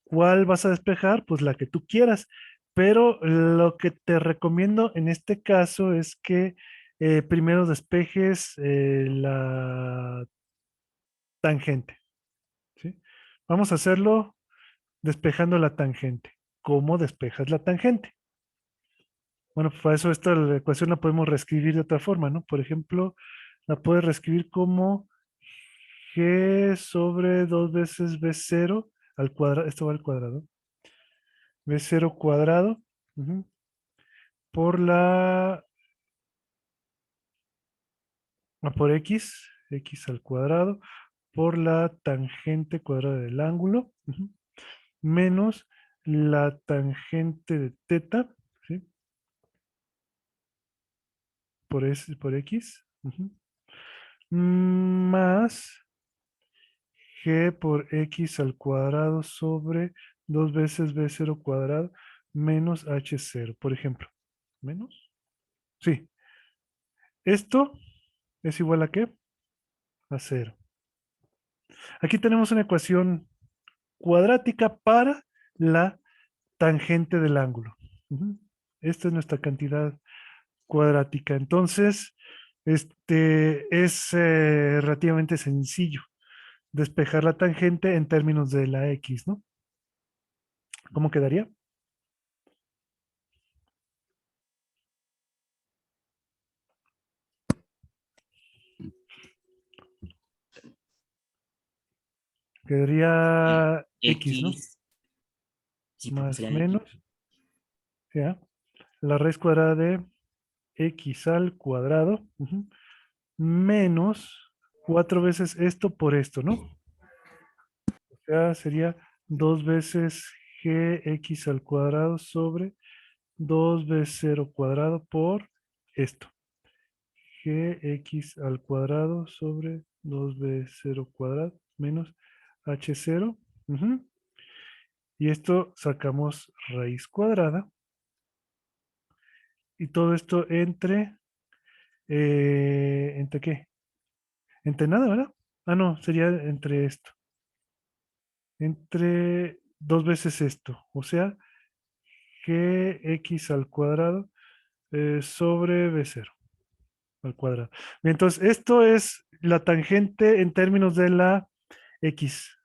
¿Cuál vas a despejar? Pues la que tú quieras. Pero lo que te recomiendo en este caso es que primero despejes la tangente. ¿Sí? Vamos a hacerlo despejando la tangente. ¿Cómo despejas la tangente? Bueno, pues para eso esta la ecuación la podemos reescribir de otra forma, ¿no? Por ejemplo, la puedes reescribir como g sobre 2 veces b0 al cuadrado, esto va al cuadrado, b0 cuadrado, por por x al cuadrado, por la tangente cuadrada del ángulo, menos la tangente de teta, ¿sí? Por x, más g por x al cuadrado sobre 2 veces b0 cuadrado menos h0, por ejemplo. ¿Menos? Sí. Esto es igual a ¿qué? A 0. Aquí tenemos una ecuación cuadrática para la tangente del ángulo. Esta es nuestra cantidad cuadrática. Entonces, es relativamente sencillo despejar la tangente en términos de la x, ¿no? ¿Cómo quedaría? Quedaría x, ¿no? X, sí, porque Más sería menos, X. ¿ya? La raíz cuadrada de x al cuadrado, menos 4 veces esto por esto, ¿no? O sea, sería 2 veces gx al cuadrado sobre 2b0 cuadrado por esto. Gx al cuadrado sobre 2b0 cuadrado menos h0. Y esto sacamos raíz cuadrada. Y todo esto ¿entre qué? Entre nada, ¿verdad? Ah, no, sería entre esto. Entre dos veces esto. O sea, gx al cuadrado sobre b0 al cuadrado. Bien, entonces, esto es la tangente en términos de la x.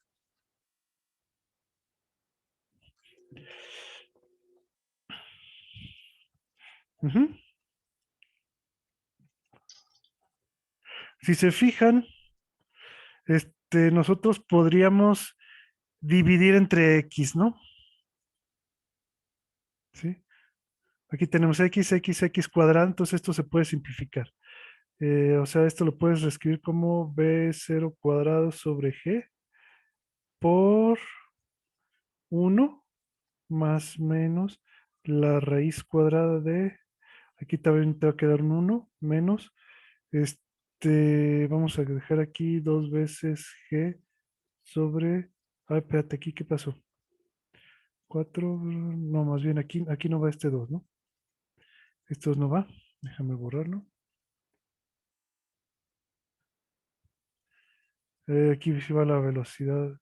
Si se fijan, nosotros podríamos dividir entre x, ¿no? ¿Sí? Aquí tenemos x cuadrado, entonces esto se puede simplificar. O sea, esto lo puedes reescribir como b0 cuadrado sobre g por 1 más menos la raíz cuadrada de, aquí también te va a quedar un 1 menos, vamos a dejar aquí 2 veces g sobre, espérate, aquí, ¿qué pasó? 4, no, más bien aquí no va este 2, ¿no? Esto no va, déjame borrarlo. Aquí sí va la velocidad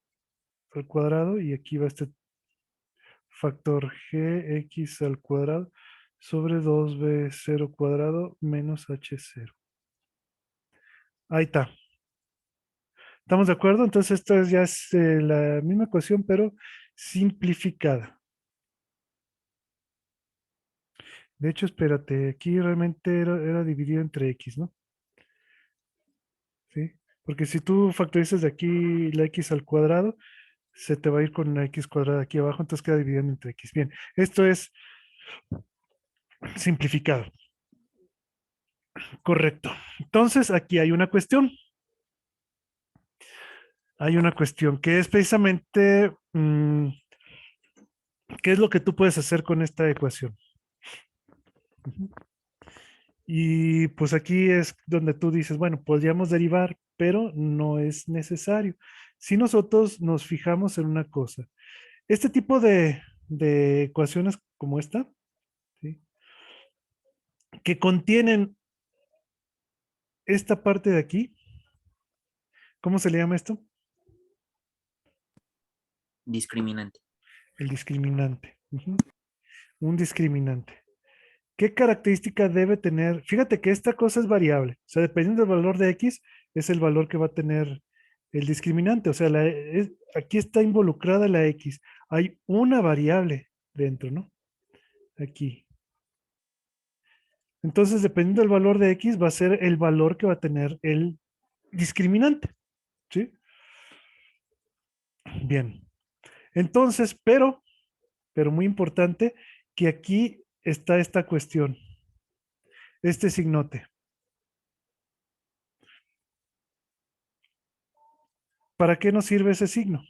al cuadrado y aquí va este factor gx al cuadrado sobre 2b0 cuadrado menos h0. Ahí está. ¿Estamos de acuerdo? Entonces esta ya es la misma ecuación, pero simplificada. De hecho, espérate, aquí realmente era dividido entre x, ¿no? ¿Sí? Porque si tú factorizas de aquí la x al cuadrado, se te va a ir con la x cuadrada aquí abajo, entonces queda dividido entre x. Bien, esto es simplificado. Correcto. Entonces, aquí hay una cuestión. Hay una cuestión que es precisamente, ¿qué es lo que tú puedes hacer con esta ecuación? Ujú. Y pues aquí es donde tú dices, bueno, podríamos derivar, pero no es necesario. Si nosotros nos fijamos en una cosa, este tipo de ecuaciones como esta, ¿sí? Que contienen esta parte de aquí, ¿cómo se le llama esto? Discriminante. El discriminante. Ujú. Un discriminante. ¿Qué característica debe tener? Fíjate que esta cosa es variable. O sea, dependiendo del valor de x, es el valor que va a tener el discriminante. O sea, aquí está involucrada la x. Hay una variable dentro, ¿no? Aquí. Entonces, dependiendo del valor de x, va a ser el valor que va a tener el discriminante. ¿Sí? Bien. Entonces, pero muy importante, que aquí está esta cuestión, este signote. ¿Para qué nos sirve ese signo?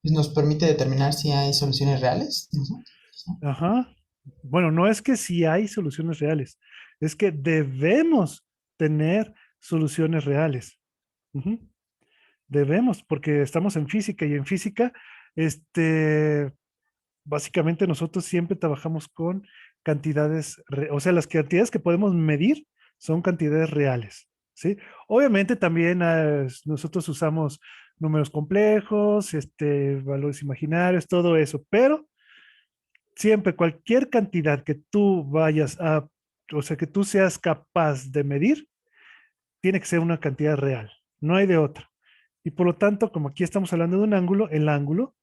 Pues nos permite determinar si hay soluciones reales. Ujú. Ajá. Bueno, no es que si hay soluciones reales, es que debemos tener soluciones reales. Ujú. Debemos, porque estamos en física y en física, básicamente nosotros siempre trabajamos con cantidades, o sea, las cantidades que podemos medir son cantidades reales, ¿sí? Obviamente también nosotros usamos números complejos, valores imaginarios, todo eso, pero siempre cualquier cantidad que tú vayas a, o sea, que tú seas capaz de medir, tiene que ser una cantidad real, no hay de otra. Y por lo tanto, como aquí estamos hablando de un ángulo, el ángulo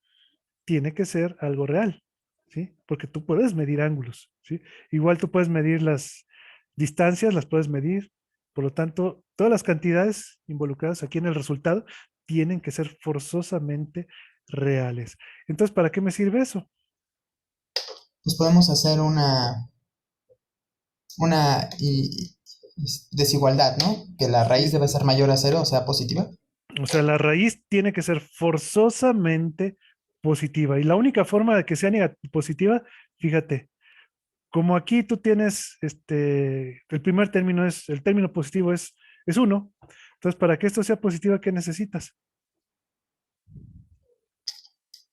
tiene que ser algo real, ¿sí? Porque tú puedes medir ángulos, ¿sí? Igual tú puedes medir las distancias, las puedes medir. Por lo tanto, todas las cantidades involucradas aquí en el resultado tienen que ser forzosamente reales. Entonces, ¿para qué me sirve eso? Pues podemos hacer una desigualdad, ¿no? Que la raíz debe ser mayor a cero, o sea, positiva. O sea, la raíz tiene que ser forzosamente positiva. Y la única forma de que sea positiva, fíjate, como aquí tú tienes, el primer término es, el término positivo es 1. Entonces, para que esto sea positivo, ¿qué necesitas?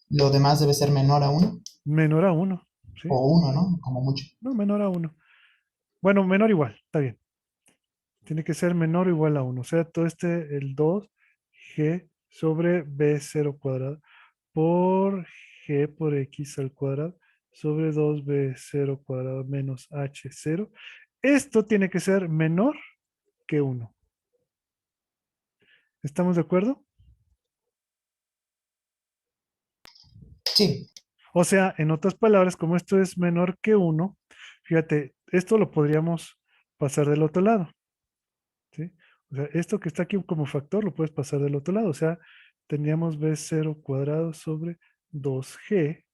Lo demás debe ser menor a uno, Menor a 1, ¿sí? o uno, ¿no? Como mucho. No, menor a 1. Bueno, menor igual, está bien. Tiene que ser menor o igual a 1. O sea, todo el 2g sobre b0 cuadrado por g por x al cuadrado sobre 2b0 cuadrado menos h0. Esto tiene que ser menor que 1. ¿Estamos de acuerdo? Sí, O sea, en otras palabras, como esto es menor que 1, fíjate, esto lo podríamos pasar del otro lado, ¿sí? O sea, esto que está aquí como factor lo puedes pasar del otro lado. O sea, tendríamos b0 cuadrado sobre 2g.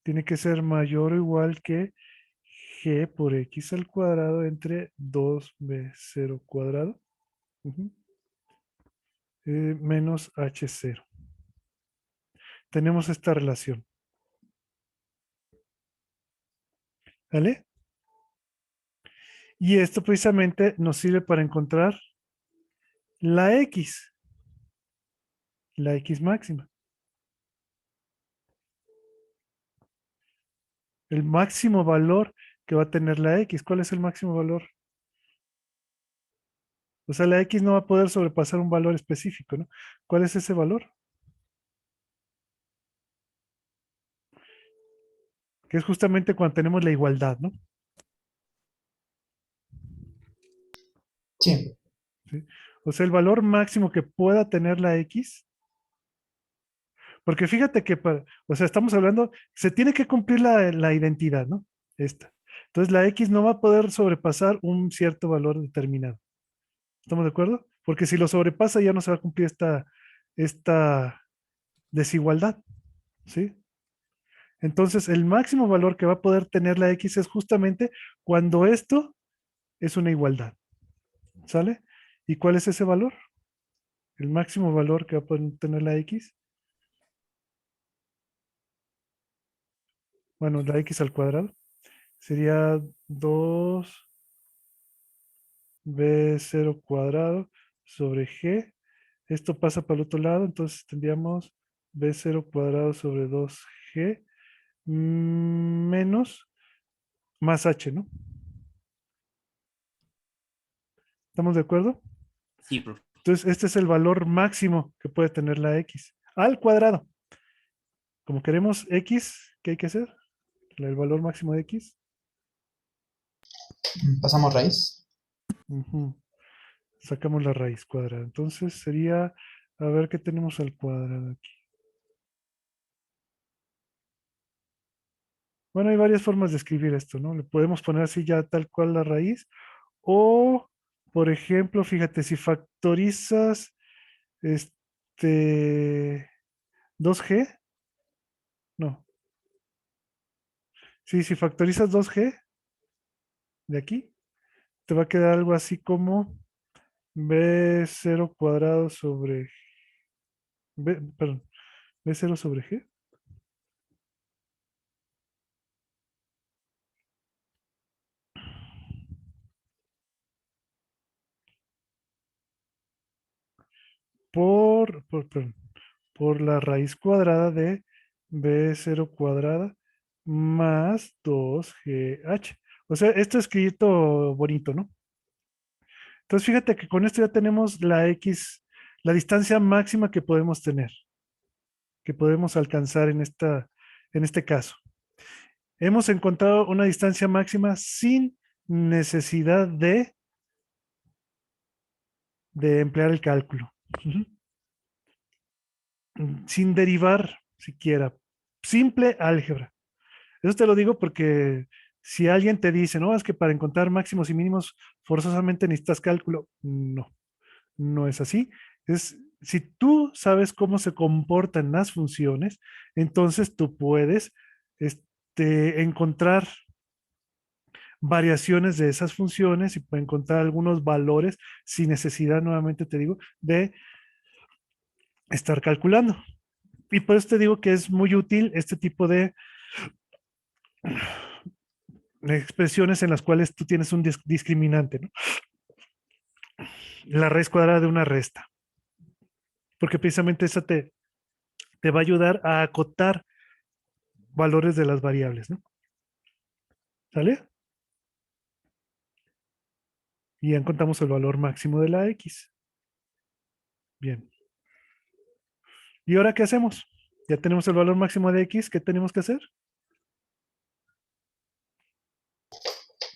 Tiene que ser mayor o igual que g por x al cuadrado entre 2b0 cuadrado ujú, menos h0. Tenemos esta relación. ¿Vale? Y esto precisamente nos sirve para encontrar la x máxima. El máximo valor que va a tener la x. ¿Cuál es el máximo valor? O sea, la x no va a poder sobrepasar un valor específico, ¿no? ¿Cuál es ese valor? Que es justamente cuando tenemos la igualdad, ¿no? Sí. ¿Sí? O sea, el valor máximo que pueda tener la x, porque fíjate que, o sea, estamos hablando, se tiene que cumplir la identidad, ¿no? Esta. Entonces, la x no va a poder sobrepasar un cierto valor determinado. ¿Estamos de acuerdo? Porque si lo sobrepasa ya no se va a cumplir esta desigualdad, ¿sí? Entonces, el máximo valor que va a poder tener la x es justamente cuando esto es una igualdad, ¿sale? ¿Y cuál es ese valor? El máximo valor que va a poder tener la x. Bueno, la x al cuadrado sería 2b0 cuadrado sobre g. Esto pasa para el otro lado, entonces tendríamos b0 cuadrado sobre 2g menos más h, ¿no? ¿Estamos de acuerdo? Sí, profe. Entonces, este es el valor máximo que puede tener la x al cuadrado. Como queremos x, ¿qué hay que hacer? El valor máximo de x. Pasamos raíz. Ujú. Sacamos la raíz cuadrada. Entonces sería, a ver qué tenemos al cuadrado aquí. Bueno, hay varias formas de escribir esto, ¿no? Le podemos poner así ya tal cual la raíz. O, por ejemplo, fíjate, si factorizas este 2g, no. Sí, si factorizas 2g de aquí, te va a quedar algo así como b0 cuadrado sobre perdón, b0 sobre g perdón, por la raíz cuadrada de b0 cuadrada más 2gh. O sea, esto escrito bonito, ¿no? Entonces fíjate que con esto ya tenemos la x, la distancia máxima que podemos tener, que podemos alcanzar en este caso. Hemos encontrado una distancia máxima sin necesidad de emplear el cálculo. Ujú. Sin derivar siquiera. Simple álgebra. Eso te lo digo porque si alguien te dice, no, es que para encontrar máximos y mínimos forzosamente necesitas cálculo. No, no es así. Es, si tú sabes cómo se comportan las funciones, entonces tú puedes encontrar variaciones de esas funciones y puedes encontrar algunos valores sin necesidad, nuevamente te digo, de estar calculando. Y por eso te digo que es muy útil este tipo de expresiones en las cuales tú tienes un discriminante, ¿no? La raíz cuadrada de una resta. Porque precisamente esa te va a ayudar a acotar valores de las variables, ¿no? ¿Sale? Y ya encontramos el valor máximo de la x. Bien. ¿Y ahora qué hacemos? Ya tenemos el valor máximo de x. ¿Qué tenemos que hacer?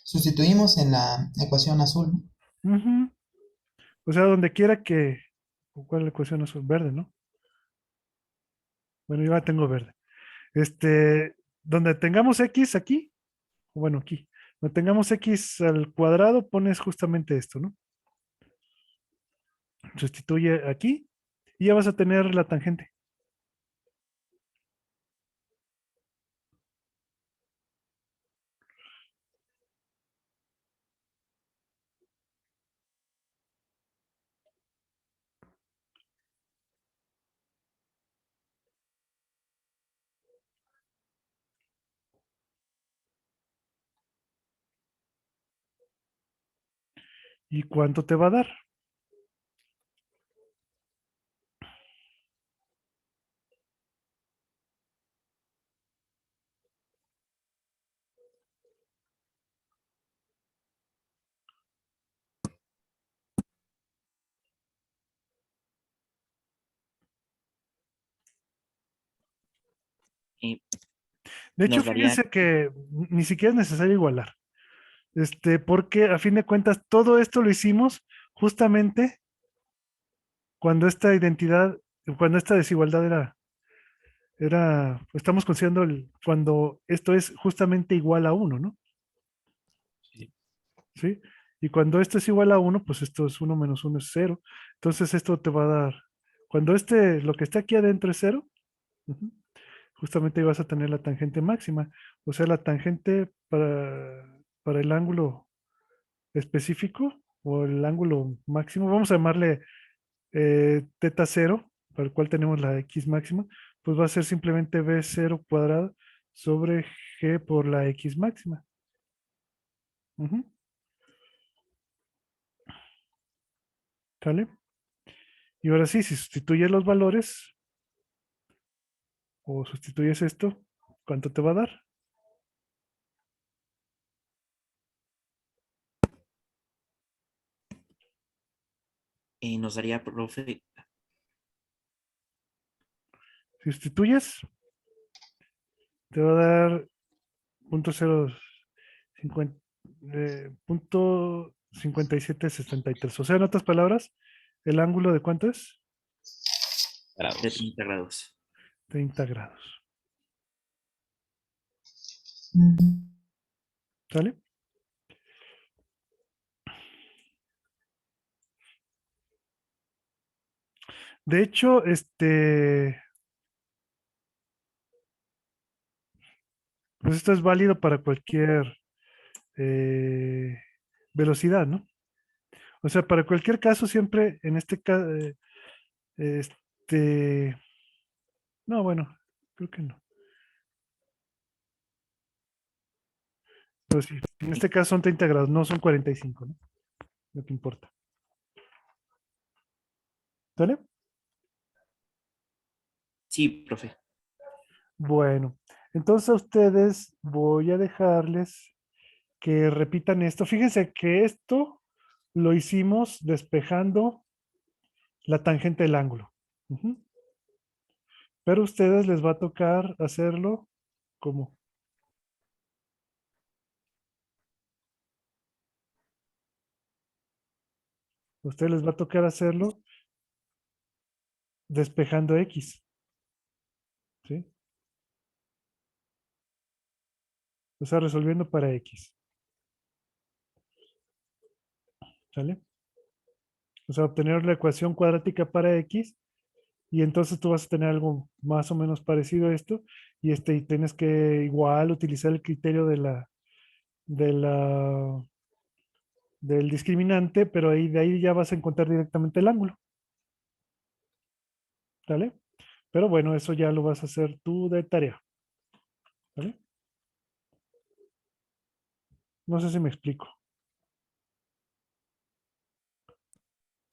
Sustituimos en la ecuación azul, ¿no? Ujú. O sea, donde quiera que... ¿Cuál es la ecuación azul? Verde, ¿no? Bueno, yo ya tengo verde. donde tengamos X aquí, bueno, aquí, donde tengamos X al cuadrado, pones justamente esto, ¿no? Sustituye aquí y ya vas a tener la tangente. ¿Y cuánto te va a dar? Y De hecho, nos daría, fíjense que ni siquiera es necesario igualar. Porque a fin de cuentas todo esto lo hicimos justamente cuando esta identidad, cuando esta desigualdad estamos considerando cuando esto es justamente igual a 1, ¿no? Sí. ¿Sí? Y cuando esto es igual a 1, pues esto es 1 menos 1 es 0. Entonces esto te va a dar, cuando lo que está aquí adentro es 0, ujú, justamente ahí vas a tener la tangente máxima. O sea, la tangente para el ángulo específico o el ángulo máximo, vamos a llamarle teta 0, para el cual tenemos la x máxima, pues va a ser simplemente b0 cuadrado sobre g por la x máxima. Ujú. ¿Sale? Y ahora sí, si sustituyes los valores o sustituyes esto, ¿cuánto te va a dar? nos daría, profe, Si sustituyes, te va a dar punto cero punto 5763. O sea, en otras palabras, ¿el ángulo de cuánto es? de Grados. 30 grados. 30 grados. Ujú. ¿Sale? De hecho, pues esto es válido para cualquier eh, velocidad, ¿no? O sea, para cualquier caso, siempre en este caso, este, no, bueno, creo que no. Pero sí, en este caso son 30 grados, no son 45, ¿no? No te importa. ¿Sale? Sí, profe. Bueno, entonces a ustedes voy a dejarles que repitan esto. Fíjense que esto lo hicimos despejando la tangente del ángulo. Ujú. Pero a ustedes les va a tocar hacerlo como. A ustedes les va a tocar hacerlo despejando X. ¿Sí? O sea, resolviendo para X. ¿Sale? O sea, obtener la ecuación cuadrática para X y entonces tú vas a tener algo más o menos parecido a esto y tienes que igual utilizar el criterio de la, del discriminante, pero de ahí ya vas a encontrar directamente el ángulo. ¿Sale? Pero bueno, eso ya lo vas a hacer tú de tarea. ¿Sale? No sé si me explico.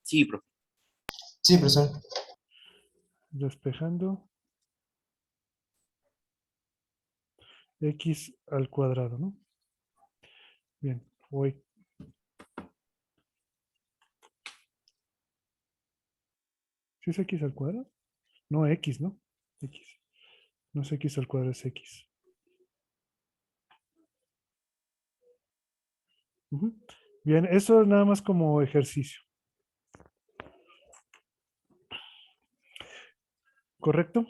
Sí, profe. Sí, profesor. Despejando X al cuadrado, ¿no? Bien, voy. ¿Sí es X al cuadrado? No, X, ¿no? X. No es X al cuadrado, es X. Ujú. Bien, eso es nada más como ejercicio. ¿Correcto?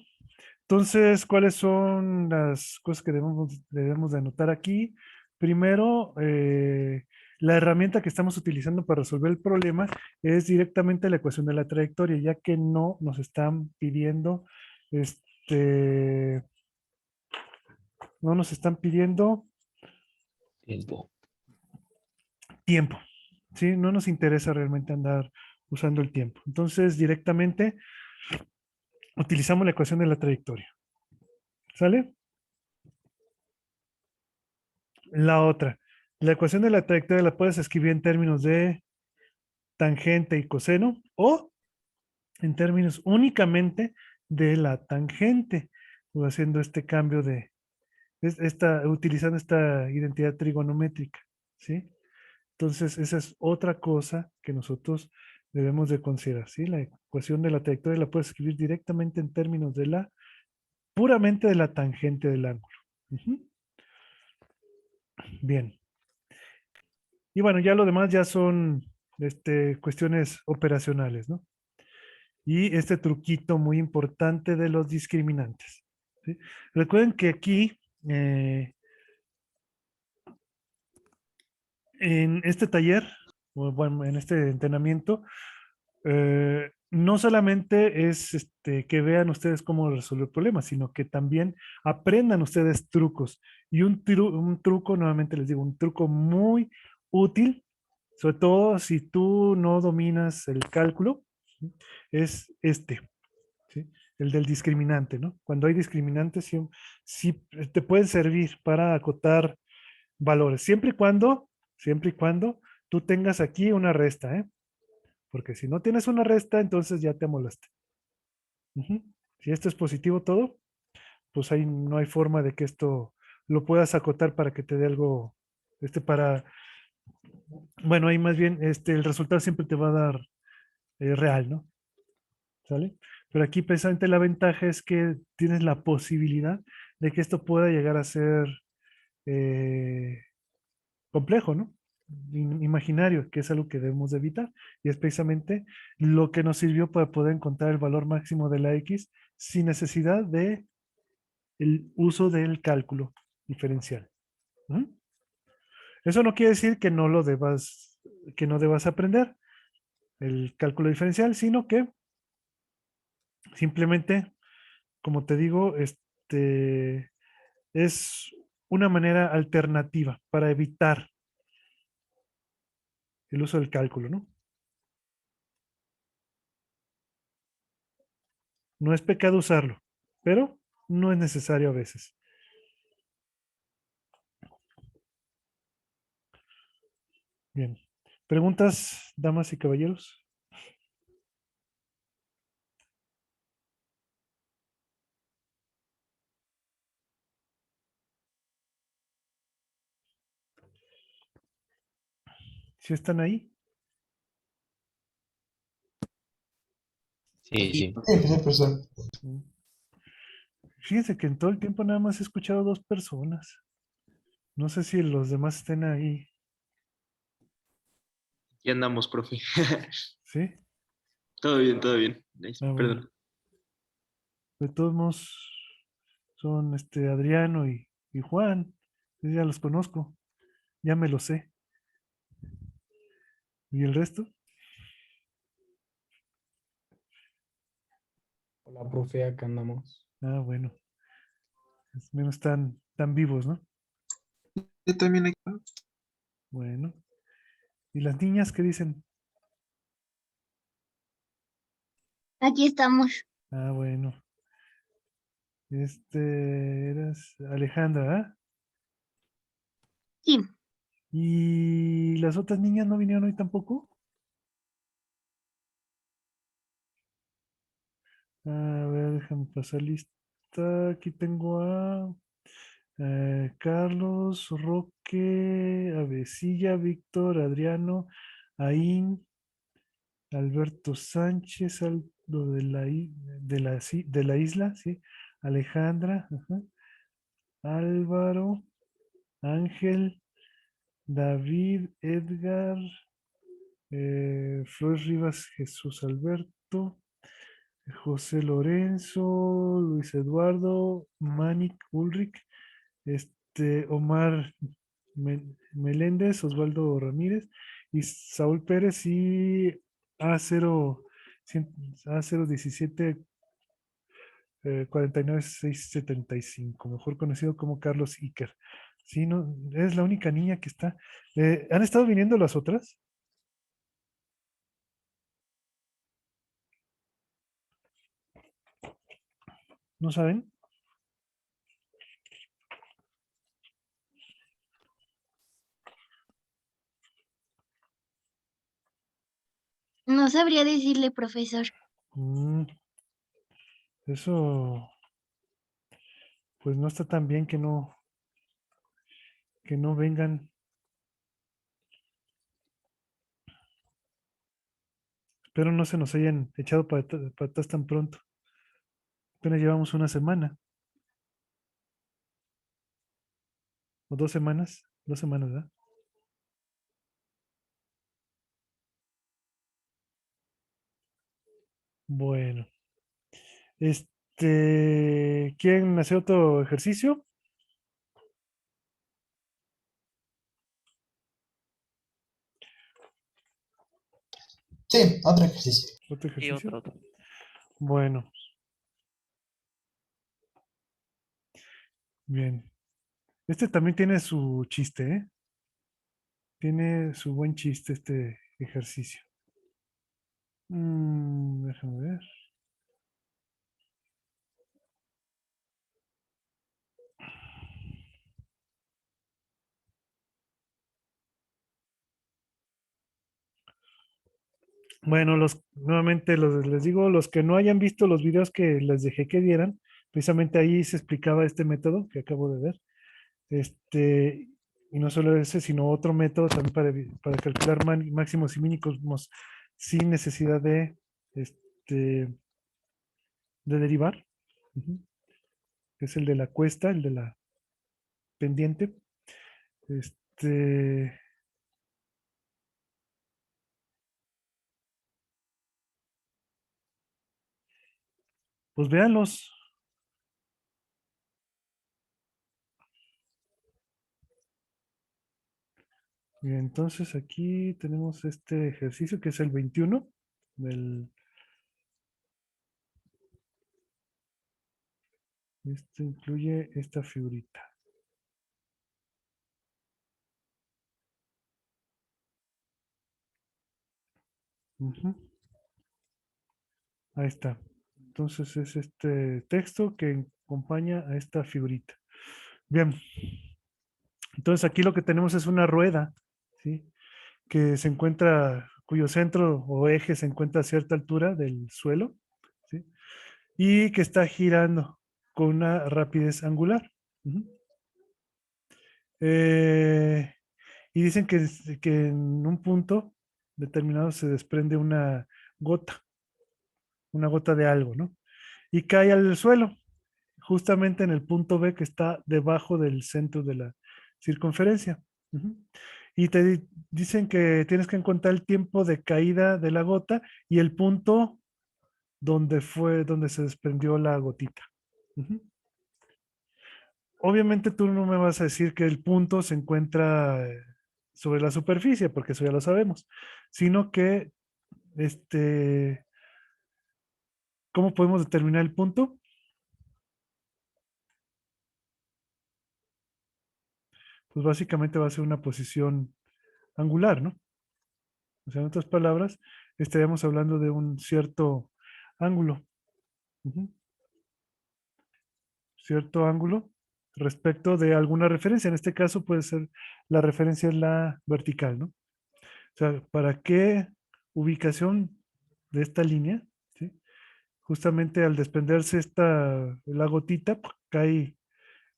Entonces, ¿cuáles son las cosas que debemos de anotar aquí? Primero, la herramienta que estamos utilizando para resolver el problema es directamente la ecuación de la trayectoria, ya que no nos están pidiendo, no nos están pidiendo Tiempo. tiempo, ¿sí? No nos interesa realmente andar usando el tiempo. Entonces, directamente utilizamos la ecuación de la trayectoria. ¿Sale? La otra, la ecuación de la trayectoria la puedes escribir en términos de tangente y coseno o en términos únicamente de la tangente, o haciendo este cambio de, utilizando esta identidad trigonométrica, ¿sí? Entonces, esa es otra cosa que nosotros debemos de considerar, ¿sí? La ecuación de la trayectoria la puedes escribir directamente en términos de la, puramente de la tangente del ángulo. Ujú. Bien. Y bueno, ya lo demás ya son cuestiones operacionales, ¿no? Y este truquito muy importante de los discriminantes, ¿sí? Recuerden que aquí, en este taller, o bueno, en este entrenamiento, no solamente es que vean ustedes cómo resolver problemas, sino que también aprendan ustedes trucos. Y un truco, nuevamente les digo, un truco muy útil, sobre todo si tú no dominas el cálculo, ¿sí? Es ¿sí? El del discriminante, ¿no? Cuando hay discriminantes, sí, sí te pueden servir para acotar valores, siempre y cuando tú tengas aquí una resta, ¿eh? Porque si no tienes una resta, entonces ya te amolaste. Ujú. Si esto es positivo todo, pues ahí no hay forma de que esto lo puedas acotar para que te dé algo, para, bueno, ahí más bien, el resultado siempre te va a dar real, ¿no? ¿Sale? Pero aquí precisamente la ventaja es que tienes la posibilidad de que esto pueda llegar a ser eh, complejo, ¿no? Imaginario, que es algo que debemos de evitar. Y es precisamente lo que nos sirvió para poder encontrar el valor máximo de la X sin necesidad de el uso del cálculo diferencial. ¿Mm? Eso no quiere decir que no debas aprender el cálculo diferencial, sino que simplemente, como te digo, es una manera alternativa para evitar el uso del cálculo, ¿no? No es pecado usarlo, pero no es necesario a veces. Bien. ¿Preguntas, damas y caballeros? ¿Sí están ahí? Sí, sí. Sí, profesor. Mm. Fíjense que en todo el tiempo nada más he escuchado 2 personas. No sé si los demás estén ahí. Ya andamos, profe. ¿Sí? Todo bien, todo bien. Nice. Ah, bueno. Perdón. De todos modos, son Adriano y Juan. Yo ya los conozco. Ya me lo sé. ¿Y el resto? Hola, profe, acá andamos. Ah, bueno. Al menos están vivos, ¿no? Yo también aquí. Bueno. ¿Y las niñas qué dicen? Aquí estamos. Ah, bueno. Eras Alejandra, ¿ah? Sí, ¿Y las otras niñas no vinieron hoy tampoco? A ver, déjame pasar lista. Aquí tengo a Carlos, Roque, Avesilla, Víctor, Adriano, Aín, Alberto Sánchez, Aldo de la isla, ¿sí? Alejandra, ajá, Álvaro, Ángel, David, Edgar, Flores Rivas, Jesús Alberto, José Lorenzo, Luis Eduardo, Manik, Ulrich, Omar Meléndez, Osvaldo Ramírez y Saúl Pérez y A0, A017 49675, mejor conocido como Carlos Iker. Sí, no, es la única niña que está. ¿Han estado viniendo las otras? ¿No saben? No sabría decirle, profesor. Mm, eso, pues no está tan bien que no vengan. Espero no se nos hayan echado para atrás tan pronto. Apenas llevamos una semana. O 2 semanas. 2 semanas, ¿verdad? Bueno. ¿Quieren hacer otro ejercicio? Sí, otro ejercicio. ¿Otro Y ejercicio? otro. Bueno, bien. Este también tiene su chiste, ¿eh? Tiene su buen chiste este ejercicio. Déjame ver. Bueno, nuevamente les digo, los que no hayan visto los videos que les dejé que vieran, precisamente ahí se explicaba este método que acabo de ver. Y no solo ese, sino otro método también para calcular máximos y mínimos sin necesidad de derivar. Ujú. Es el de la cuesta, el de la pendiente. Este, pues véanlos. Bien, entonces aquí tenemos este ejercicio que es el 21 del, este incluye esta figurita. Ujú. Ahí está. Entonces es este texto que acompaña a esta figurita. Bien. Entonces aquí lo que tenemos es una rueda, ¿sí? Que se encuentra, cuyo centro o eje se encuentra a cierta altura del suelo, ¿sí? Y que está girando con una rapidez angular. Ujú. Eh, y dicen que en un punto determinado se desprende una gota de algo, ¿no? Y cae al suelo, justamente en el punto B que está debajo del centro de la circunferencia. Ujú. Y dicen que tienes que encontrar el tiempo de caída de la gota y el punto donde se desprendió la gotita. Ujú. Obviamente tú no me vas a decir que el punto se encuentra sobre la superficie, porque eso ya lo sabemos, sino que, ¿cómo podemos determinar el punto? Pues básicamente va a ser una posición angular, ¿no? O sea, en otras palabras, estaríamos hablando de un cierto ángulo. Ujú. Cierto ángulo respecto de alguna referencia. En este caso puede ser la referencia es la vertical, ¿no? O sea, ¿para qué ubicación de esta línea? ¿Sí? Justamente al desprenderse la gotita, cae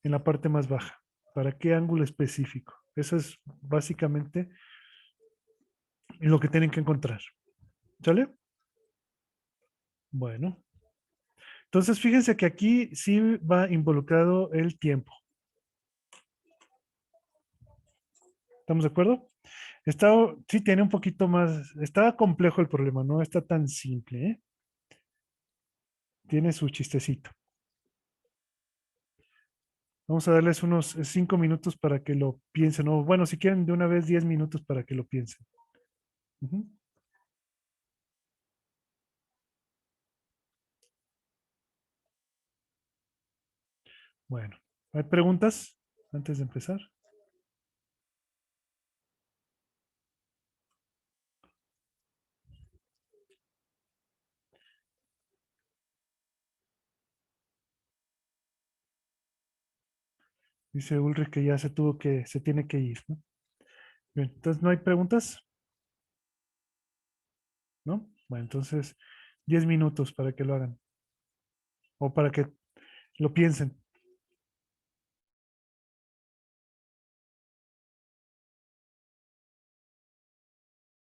en la parte más baja. ¿Para qué ángulo específico? Eso es básicamente lo que tienen que encontrar. ¿Sale? Bueno. Entonces, fíjense que aquí sí va involucrado el tiempo. ¿Estamos de acuerdo? Sí tiene un poquito más, está complejo el problema, no está tan simple, ¿eh? Tiene su chistecito. Vamos a darles unos 5 minutos para que lo piensen. O bueno, si quieren de una vez 10 minutos para que lo piensen. Ujú. Bueno, ¿hay preguntas antes de empezar? Dice Ulrich que ya se tiene que ir, ¿no? Bien, entonces no hay preguntas, ¿no? Bueno, entonces 10 minutos para que lo hagan o para que lo piensen.